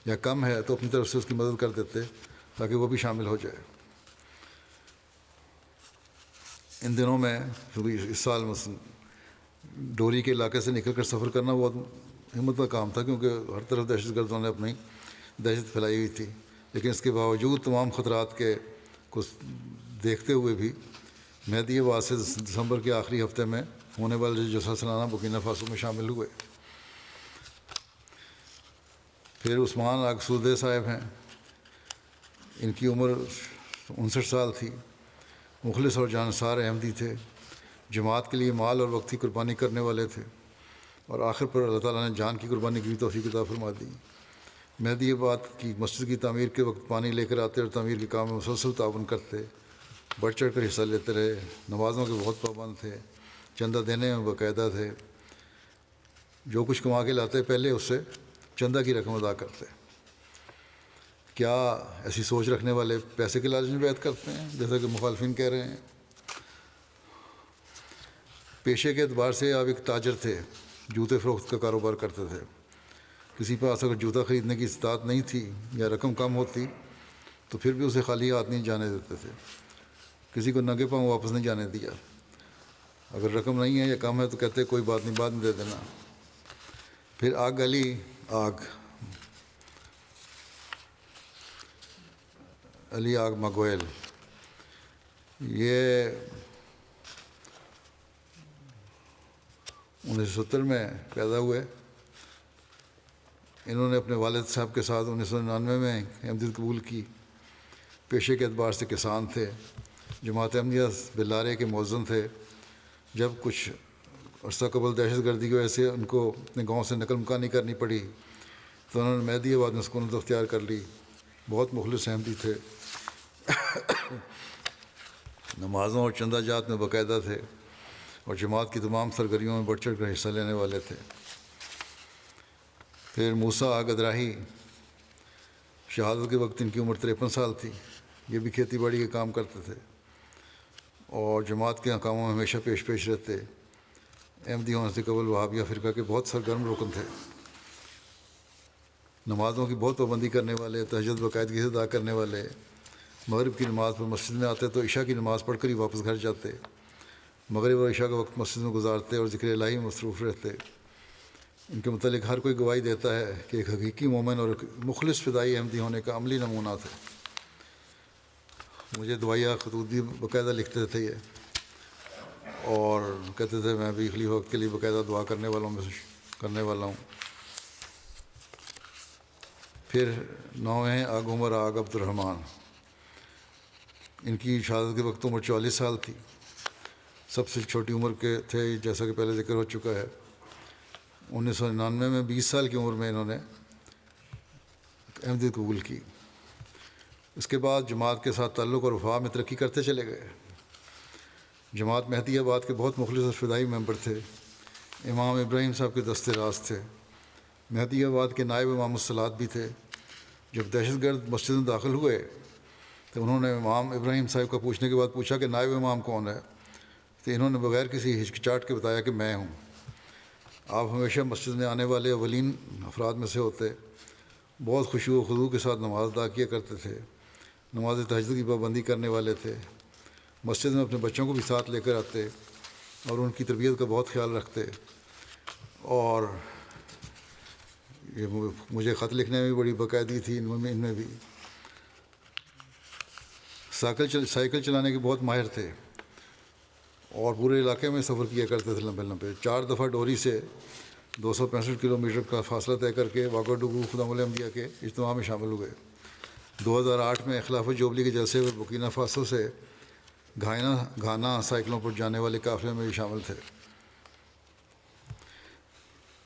یا کم ہے تو اپنی طرف سے اس کی مدد کر دیتے تاکہ وہ بھی شامل ہو جائے۔ ان دنوں میں اس سال ڈوری کے علاقے سے نکل کر سفر کرنا بہت ہمت کا کام تھا، کیونکہ ہر طرف دہشت گردوں نے اپنی دہشت پھیلائی ہوئی تھی۔ لیکن اس کے باوجود تمام خطرات کے کو دیکھتے ہوئے بھی مہدی آباد سے دسمبر کے آخری ہفتے میں ہونے والے جلسہ سالانہ برکینا فاسو میں شامل ہوئے۔ پھر عثمان آگ سودے صاحب ہیں، ان کی عمر 59 سال تھی۔ مخلص اور جانصار احمدی تھے، جماعت کے لیے مال اور وقت کی قربانی کرنے والے تھے، اور آخر پر اللہ تعالیٰ نے جان کی قربانی کی توفیق عطا فرما دی۔ مہدی آباد کی مسجد کی تعمیر کے وقت پانی لے کر آتے اور تعمیر کے کام میں مسلسل تعاون کرتے، بڑھ چڑھ کر حصہ لیتے رہے۔ نمازوں کے بہت پابند تھے، چندہ دینے میں باقاعدہ تھے۔ جو کچھ کما کے لاتے پہلے اس سے چندہ کی رقم ادا کرتے۔ کیا ایسی سوچ رکھنے والے پیسے کے لالچ میں بیعت کرتے ہیں جیسا کہ مخالفین کہہ رہے ہیں؟ پیشے کے اعتبار سے آپ ایک تاجر تھے، جوتے فروخت کا کاروبار کرتے تھے۔ کسی پاس اگر جوتا خریدنے کی استطاعت نہیں تھی یا رقم کم ہوتی تو پھر بھی اسے خالی ہاتھ نہیں جانے دیتے تھے۔ کسی کو ننگے پاؤں واپس نہیں جانے دیا۔ اگر رقم نہیں ہے یا کم ہے تو کہتے کوئی بات نہیں، بعد میں دے دینا۔ پھر آگ علی آگ مگویل، یہ 1970 میں پیدا ہوئے۔ انہوں نے اپنے والد صاحب کے ساتھ 1999 میں احمدیت قبول کی۔ پیشے کے اعتبار سے کسان تھے، جماعت احمدیہ بلارے کے مؤذن تھے۔ جب کچھ عرصہ قبل دہشت گردی کی وجہ سے ان کو اپنے گاؤں سے نقل مکانی کرنی پڑی تو انہوں نے مہدی آباد میں سکونت اختیار کر لی۔ بہت مخلص احمدی تھے، نمازوں اور چندہ جات میں باقاعدہ تھے اور جماعت کی تمام سرگرمیوں میں بڑھ چڑھ کر حصہ لینے والے تھے۔ پھر موسیٰ آگ ادراہی، شہادت کے وقت ان کی عمر 53 سال تھی۔ یہ بھی کھیتی باڑی کے کام کرتے تھے اور جماعت کے کاموں میں ہمیشہ پیش رہتے۔ احمدی ہونے سے قبل وہابیہ فرقہ کے بہت سرگرم رکن تھے۔ نمازوں کی بہت پابندی کرنے والے، تہجد باقاعدگی سے ادا کرنے والے۔ مغرب کی نماز پر مسجد میں آتے تو عشاء کی نماز پڑھ کر ہی واپس گھر جاتے۔ مغرب اور عشاء کا وقت مسجد میں گزارتے اور ذکر الہی میں مصروف رہتے۔ ان کے متعلق ہر کوئی گواہی دیتا ہے کہ ایک حقیقی مومن اور مخلص فدائی احمدی ہونے کا عملی نمونہ تھے۔ مجھے دعائیہ خطوط بھی باقاعدہ لکھتے تھے یہ، اور کہتے تھے میں بھی خلیفہ وقت کے لیے باقاعدہ دعا کرنے والا ہوں۔ پھر 9ویں آگ عمر آگ عبد الرحمن، ان کی شہادت کے وقت عمر 44 سال تھی۔ سب سے چھوٹی عمر کے تھے، جیسا کہ پہلے ذکر ہو چکا ہے۔ 1999 میں 20 سال کی عمر میں انہوں نے احمدیت قبول کی۔ اس کے بعد جماعت کے ساتھ تعلق اور وفا میں ترقی کرتے چلے گئے۔ جماعت مہدی آباد کے بہت مخلص اور فدائی ممبر تھے۔ امام ابراہیم صاحب کے دست راست تھے۔ مہدی آباد کے نائب امام الصلاۃ بھی تھے۔ جب دہشت گرد مسجد میں داخل ہوئے تو انہوں نے امام ابراہیم صاحب کا پوچھنے کے بعد پوچھا کہ نائب امام کون ہے، تو انہوں نے بغیر کسی ہچکچاہٹ کے بتایا کہ میں ہوں۔ آپ ہمیشہ مسجد میں آنے والے اولین افراد میں سے ہوتے، بہت خشوع و خضوع کے ساتھ نماز ادا کیا کرتے تھے، نماز تہجد کی پابندی کرنے والے تھے، مسجد میں اپنے بچوں کو بھی ساتھ لے کر آتے اور ان کی تربیت کا بہت خیال رکھتے، اور یہ مجھے خط لکھنے میں بھی بڑی باقاعدگی تھی ان میں بھی۔ سائیکل چلانے کے بہت ماہر تھے اور پورے علاقے میں سفر کیا کرتے تھے لمبے لمبے۔ 4 دفعہ ڈوری سے 265 کلومیٹر کا فاصلہ طے کر کے واگاڈوگو خدام الانبیاء کے اجتماع میں شامل ہوئے۔ 2008 میں خلافت جوبلی کے جلسے میں بورکینا فاسو سے گھانا سائیکلوں پر جانے والے قافلے میں بھی شامل تھے۔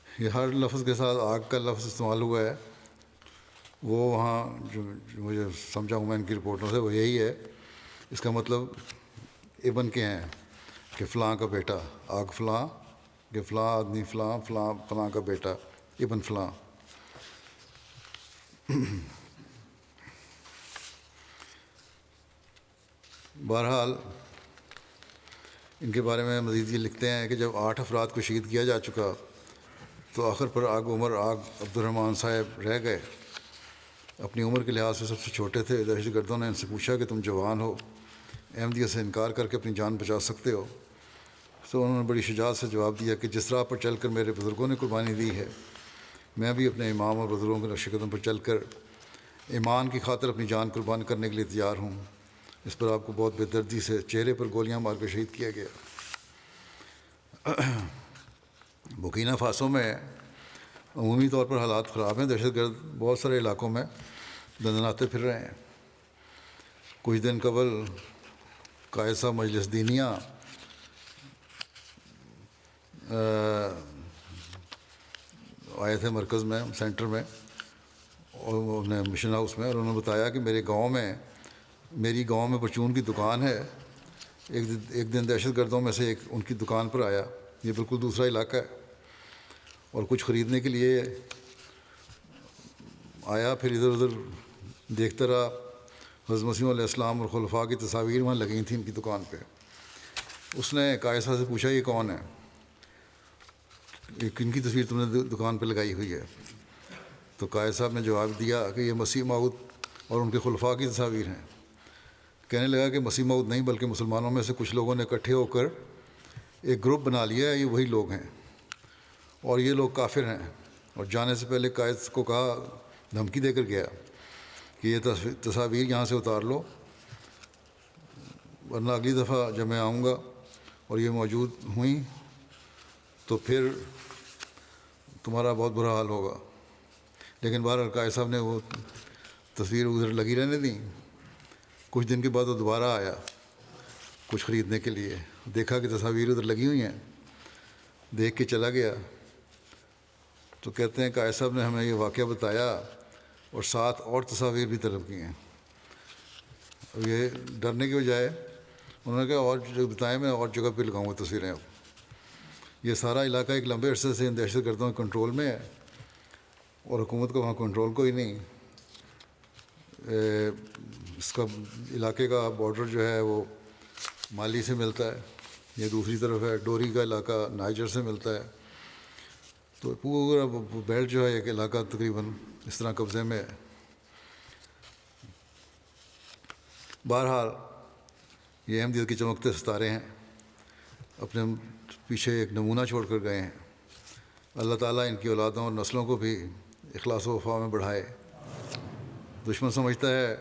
یہ ہر لفظ کے ساتھ آگ کا لفظ استعمال ہوا ہے، وہ وہاں جو مجھے سمجھا ہوں میں ان کی رپورٹوں سے وہ یہی ہے۔ اس کا مطلب ابن کے ہیں کہ فلاں کا بیٹا، آگ فلاں کہ فلاں آدمی فلاں فلاں فلاں کا بیٹا ابن فلاں۔ بہرحال ان کے بارے میں مزید یہ لکھتے ہیں کہ جب 8 افراد کو شہید کیا جا چکا تو آخر پر عمر عبد الرحمن صاحب رہ گئے۔ اپنی عمر کے لحاظ سے سب سے چھوٹے تھے۔ دہشت گردوں نے ان سے پوچھا کہ تم جوان ہو، احمدیت سے انکار کر کے اپنی جان بچا سکتے ہو؟ تو انہوں نے بڑی شجاعت سے جواب دیا کہ جس راہ پر چل کر میرے بزرگوں نے قربانی دی ہے، میں بھی اپنے امام اور بزرگوں کے نقش قدم پر چل کر ایمان کی خاطر اپنی جان قربان کرنے کے لیے تیار ہوں۔ اس پر آپ کو بہت بے دردی سے چہرے پر گولیاں مار کر شہید کیا گیا۔ بورکینا فاسو میں عمومی طور پر حالات خراب ہیں۔ دہشت گرد بہت سارے علاقوں میں دندناتے پھر رہے ہیں۔ کچھ دن قبل قائد صاحب مجلس دینیہ آئے تھے مرکز میں، سینٹر میں، اور مشن ہاؤس میں، اور انہوں نے بتایا کہ میری گاؤں میں پرچون کی دکان ہے۔ ایک دن دہشت گردوں میں سے ایک ان کی دکان پر آیا، یہ بالکل دوسرا علاقہ ہے، اور کچھ خریدنے کے لیے آیا، پھر ادھر ادھر دیکھتا رہا۔ حضرت مسیح علیہ السلام اور خلفاء کی تصاویر وہاں لگی تھیں ان کی دکان پہ۔ اس نے قائد صاحب سے پوچھا یہ کون ہے، کن کی تصویر تم نے دکان پہ لگائی ہوئی ہے؟ تو قائد صاحب نے جواب دیا کہ یہ مسیح موعود اور ان کے خلفاء کی تصاویر ہیں۔ کہنے لگا کہ مسیح موعود نہیں بلکہ مسلمانوں میں سے کچھ لوگوں نے اکٹھے ہو کر ایک گروپ بنا لیا ہے، یہ وہی لوگ ہیں اور یہ لوگ کافر ہیں۔ اور جانے سے پہلے قائد کو کہا، دھمکی دے کر گیا کہ یہ تصاویر یہاں سے اتار لو، ورنہ اگلی دفعہ جب میں آؤں گا اور یہ موجود ہوئیں تو پھر تمہارا بہت برا حال ہوگا۔ لیکن بہرحال قائد صاحب نے وہ تصویر ادھر لگی رہنے دیں۔ کچھ دن کے بعد وہ دوبارہ آیا کچھ خریدنے کے لیے، دیکھا کہ تصاویر ادھر لگی ہوئی ہیں، دیکھ کے چلا گیا۔ تو کہتے ہیں قائد صاحب نے ہمیں یہ واقعہ بتایا اور 7 اور تصاویر بھی طلب کی ہیں۔ اب یہ ڈرنے کی بجائے انہوں نے کہا اور جو بتائیں میں اور جگہ پہ لگاؤں گا تصویریں۔ اب یہ سارا علاقہ ایک لمبے عرصے سے ان دہشت گردوں کے کنٹرول میں ہے اور حکومت کا وہاں کنٹرول کوئی نہیں۔ اس کا علاقے کا بارڈر جو ہے وہ مالی سے ملتا ہے، یہ دوسری طرف ہے، ڈوری کا علاقہ نائجر سے ملتا ہے، تو پورا بیلٹ جو ہے ایک علاقہ تقریباً اس طرح قبضے میں ہے۔ بہرحال یہ احمدیت کے چمکتے ستارے ہیں، اپنے پیچھے ایک نمونہ چھوڑ کر گئے ہیں۔ اللہ تعالیٰ ان کی اولادوں اور نسلوں کو بھی اخلاص و وفا میں بڑھائے۔ دشمن سمجھتا ہے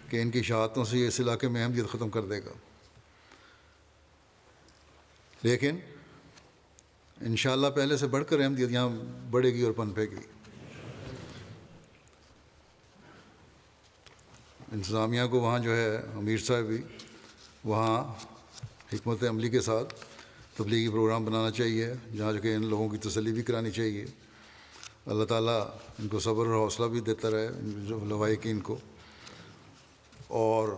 کہ ان کی شہادتوں سے یہ اس علاقے میں احمدیت ختم کر دے گا، لیکن انشاءاللہ پہلے سے بڑھ کر احمدیت یہاں بڑھے گی اور پنپے گی۔ انتظامیہ کو وہاں جو ہے امیر صاحب بھی وہاں حکمت عملی کے ساتھ تبلیغی پروگرام بنانا چاہیے، جہاں کہ ان لوگوں کی تسلی بھی کرانی چاہیے۔ اللہ تعالیٰ ان کو صبر اور حوصلہ بھی دیتا رہے جو لوائقین کو، اور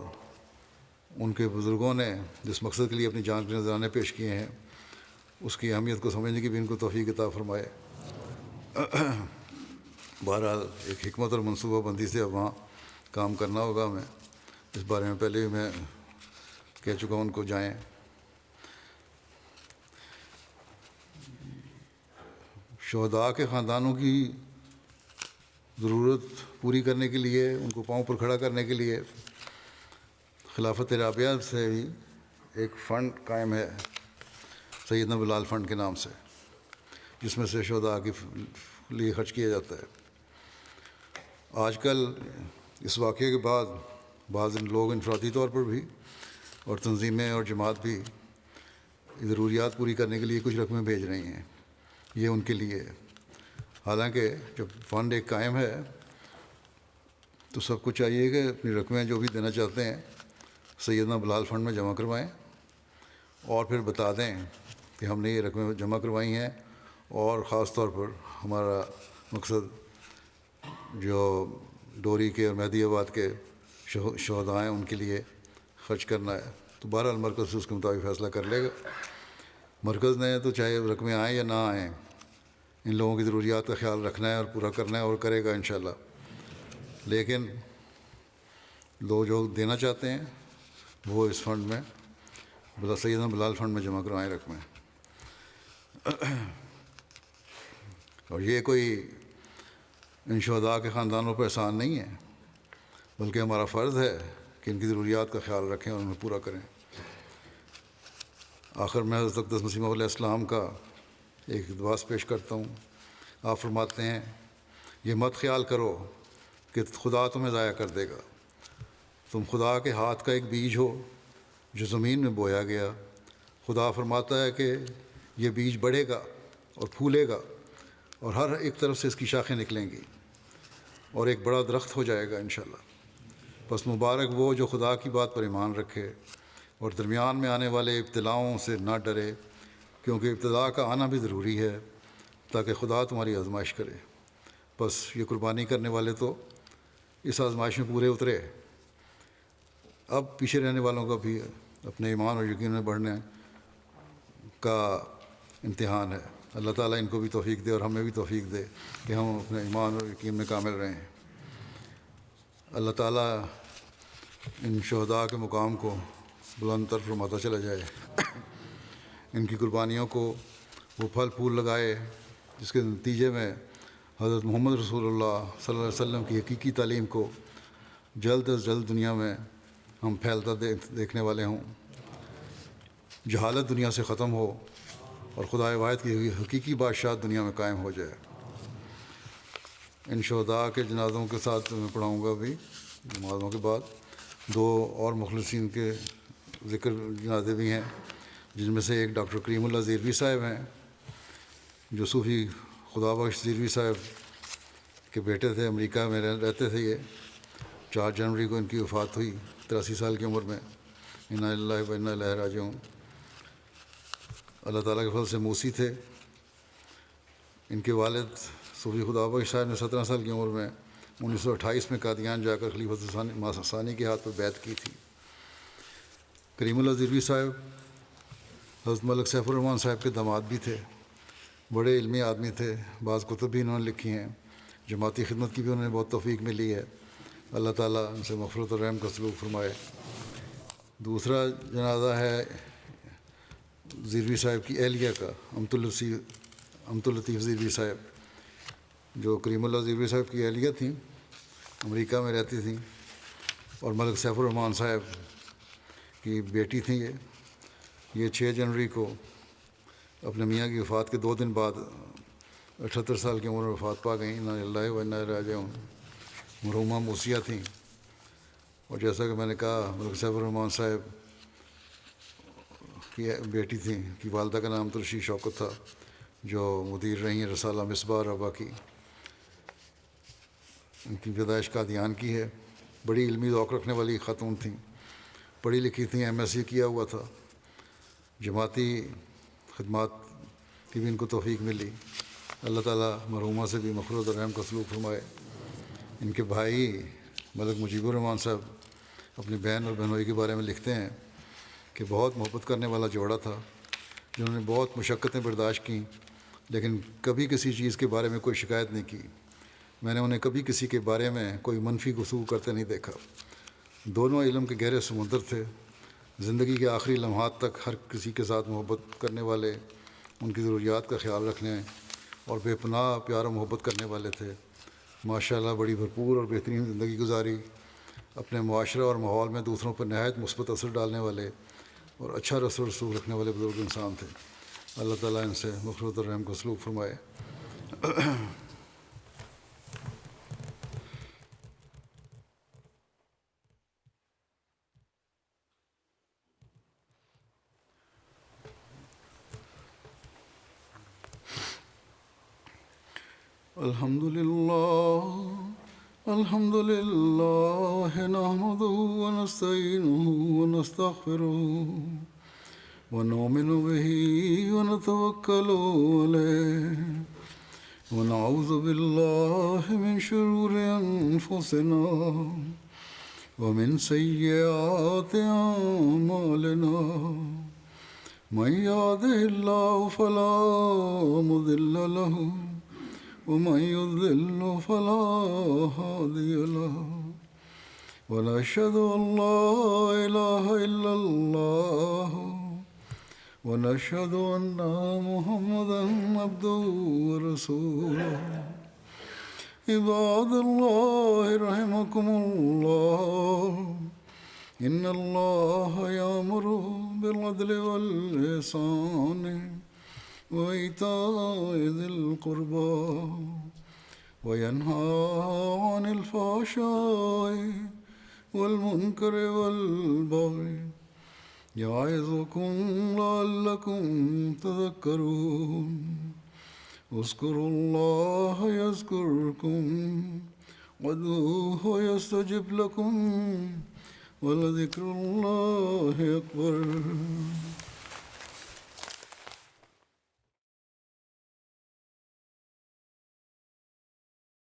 ان کے بزرگوں نے جس مقصد کے لیے اپنی جان کے نذرانے پیش کیے ہیں اس کی اہمیت کو سمجھنے کی بھی ان کو توفیق عطا فرمائے۔ بہرحال ایک حکمت اور منصوبہ بندی سے اب وہاں کام کرنا ہوگا ہمیں. اس بارے میں پہلے بھی میں کہہ چکا ہوں ان کو جائیں. شہداء کے خاندانوں کی ضرورت پوری کرنے کے لیے، ان کو پاؤں پر کھڑا کرنے کے لیے خلافت رابعہ سے بھی ایک فنڈ قائم ہے سیدنا بلال فنڈ کے نام سے، جس میں سے شہداء کے لیے خرچ کیا جاتا ہے. آج کل اس واقعے کے بعد بعض لوگ انفرادی طور پر بھی اور تنظیمیں اور جماعت بھی ضروریات پوری کرنے کے لیے کچھ رقمیں بھیج رہی ہیں. یہ ان کے لیے ہے. حالانکہ جب فنڈ ایک قائم ہے تو سب کو چاہیے کہ اپنی رقمیں جو بھی دینا چاہتے ہیں سیدنا بلال فنڈ میں جمع کروائیں اور پھر بتا دیں کہ ہم نے یہ رقمیں جمع کروائی ہیں اور خاص طور پر ہمارا مقصد جو ڈوری کے اور مہدی آباد کے شہداء ہیں ان کے لیے خرچ کرنا ہے. تو بہرحال مرکز اس کے مطابق فیصلہ کر لے گا. مرکز نے تو چاہے رقمیں آئیں یا نہ آئیں ان لوگوں کی ضروریات کا خیال رکھنا ہے اور پورا کرنا ہے اور کرے گا انشاءاللہ. لیکن لوگ جو دینا چاہتے ہیں وہ اس فنڈ میں سیدنا بلال فنڈ میں جمع کروائیں رقمیں. اور یہ کوئی ان شہداء کے خاندانوں پر احسان نہیں ہے، بلکہ ہمارا فرض ہے کہ ان کی ضروریات کا خیال رکھیں اور انہیں پورا کریں. آخر میں حضرت اقدس مسیح موعود علیہ السلام کا ایک دعاس پیش کرتا ہوں. آپ فرماتے ہیں یہ مت خیال کرو کہ خدا تمہیں ضائع کر دے گا. تم خدا کے ہاتھ کا ایک بیج ہو جو زمین میں بویا گیا. خدا فرماتا ہے کہ یہ بیج بڑھے گا اور پھولے گا اور ہر ایک طرف سے اس کی شاخیں نکلیں گی اور ایک بڑا درخت ہو جائے گا انشاءاللہ. پس مبارک وہ جو خدا کی بات پر ایمان رکھے اور درمیان میں آنے والے ابتلاؤں سے نہ ڈرے، کیونکہ ابتدا کا آنا بھی ضروری ہے تاکہ خدا تمہاری آزمائش کرے. بس یہ قربانی کرنے والے تو اس آزمائش میں پورے اترے. اب پیچھے رہنے والوں کا بھی اپنے ایمان اور یقین میں بڑھنے کا امتحان ہے. اللہ تعالیٰ ان کو بھی توفیق دے اور ہمیں بھی توفیق دے کہ ہم اپنے ایمان اور یقین میں کامل رہیں. اللہ تعالیٰ ان شہداء کے مقام کو بلند تر فرماتا چلا جائے. ان کی قربانیوں کو وہ پھل پھول لگائے جس کے نتیجے میں حضرت محمد رسول اللہ صلی اللہ علیہ وسلم کی حقیقی تعلیم کو جلد از جلد دنیا میں ہم پھیلتا دیکھنے والے ہوں. جہالت دنیا سے ختم ہو اور خدائے واحد کی حقیقی بادشاہت دنیا میں قائم ہو جائے. ان شہداء کے جنازوں کے ساتھ میں پڑھاؤں گا بھی نمازوں کے بعد. دو اور مخلصین کے ذکر جنازے بھی ہیں، جن میں سے ایک ڈاکٹر کریم اللہ زیروی صاحب ہیں جو صوفی خدا بخش زیروی صاحب کے بیٹے تھے. امریکہ میں رہتے تھے. یہ 4 جنوری کو ان کی وفات ہوئی 83 سال کی عمر میں. انا للہ و انا الیہ راجعون. اللہ تعالیٰ کے فضل سے موسی تھے. ان کے والد صوفی خدا بخش صاحب نے 17 سال کی عمر میں 1928 میں قادیان جا کر خلیفۃ ثانی کے ہاتھ پر بیعت کی تھی. کریم اللہ زیروی صاحب حضرت ملک سیف الرحمن صاحب کے داماد بھی تھے. بڑے علمی آدمی تھے. بعض کتب بھی انہوں نے لکھی ہیں. جماعتی خدمت کی بھی انہوں نے بہت توفیق ملی ہے. اللہ تعالیٰ ان سے مغفرت اور رحم کا سلوک فرمائے. دوسرا جنازہ ہے زیروی صاحب کی اہلیہ کا، امت اللطیف زیروی صاحب، جو کریم اللہ زیروی صاحب کی اہلیہ تھیں، امریکہ میں رہتی تھیں اور ملک سیف الرحمن صاحب کی بیٹی تھیں. یہ 6 جنوری کو اپنے میاں کی وفات کے 2 دن بعد 78 سال کی عمر میں وفات پا گئیں. انا للہ و انا الیہ راجعون. مرحومہ موسیہ تھیں اور جیسا کہ میں نے کہا ملک سیف الرحمن صاحب کی بیٹی تھیں. کی والدہ کا نام ترشی شوکت تھا جو مدیر رہی ہیں رسالہ مصباح ربا کی. ان کی پیدائش قادیان کی ہے. بڑی علمی ذوق رکھنے والی خاتون تھیں. پڑھی لکھی تھیں. MSc کیا ہوا تھا. جماعتی خدمات کی بھی ان کو توفیق ملی. اللہ تعالیٰ مرحومہ سے بھی مغفرت اور رحم کا سلوک فرمائے. ان کے بھائی ملک مجیب الرحمن صاحب اپنی بہن اور بہنوئی کے بارے میں لکھتے ہیں کہ بہت محبت کرنے والا جوڑا تھا جنہوں نے بہت مشقتیں برداشت کیں لیکن کبھی کسی چیز کے بارے میں کوئی شکایت نہیں کی. میں نے انہیں کبھی کسی کے بارے میں کوئی منفی گفتگو کرتے نہیں دیکھا۔ دونوں علم کے گہرے سمندر تھے، زندگی کے آخری لمحات تک ہر کسی کے ساتھ محبت کرنے والے، ان کی ضروریات کا خیال رکھنے اور بے پناہ پیار و محبت کرنے والے تھے۔ ماشاءاللہ بڑی بھرپور اور بہترین زندگی گزاری، اپنے معاشرے اور ماحول میں دوسروں پر نہایت مثبت اثر ڈالنے والے اور اچھا رسم و رسوخ رکھنے والے بزرگ انسان تھے۔ اللہ تعالیٰ ان سے مغفرت اور رحم کو سلوک فرمائے۔ الحمد لله نحمده ونستعينه ونستغفره ونؤمن به ونتوكل عليه ونعوذ بالله من شرور أنفسنا ومن سيئات أعمالنا من يهده الله فلا مضل له ومن يضلل فلا هادي له ونشهد أن لا إله إلا الله ونشهد أن محمدا عبده ورسوله عباد الله رحمكم الله إن الله يأمر بالعدل والإحسان وإيتاء ذي القربى وينهى عن الفحشاء والمنكر والبغي يعظكم لعلكم تذكرون اذكروا الله يذكركم وادعوه يستجب لكم ولذكر الله أكبر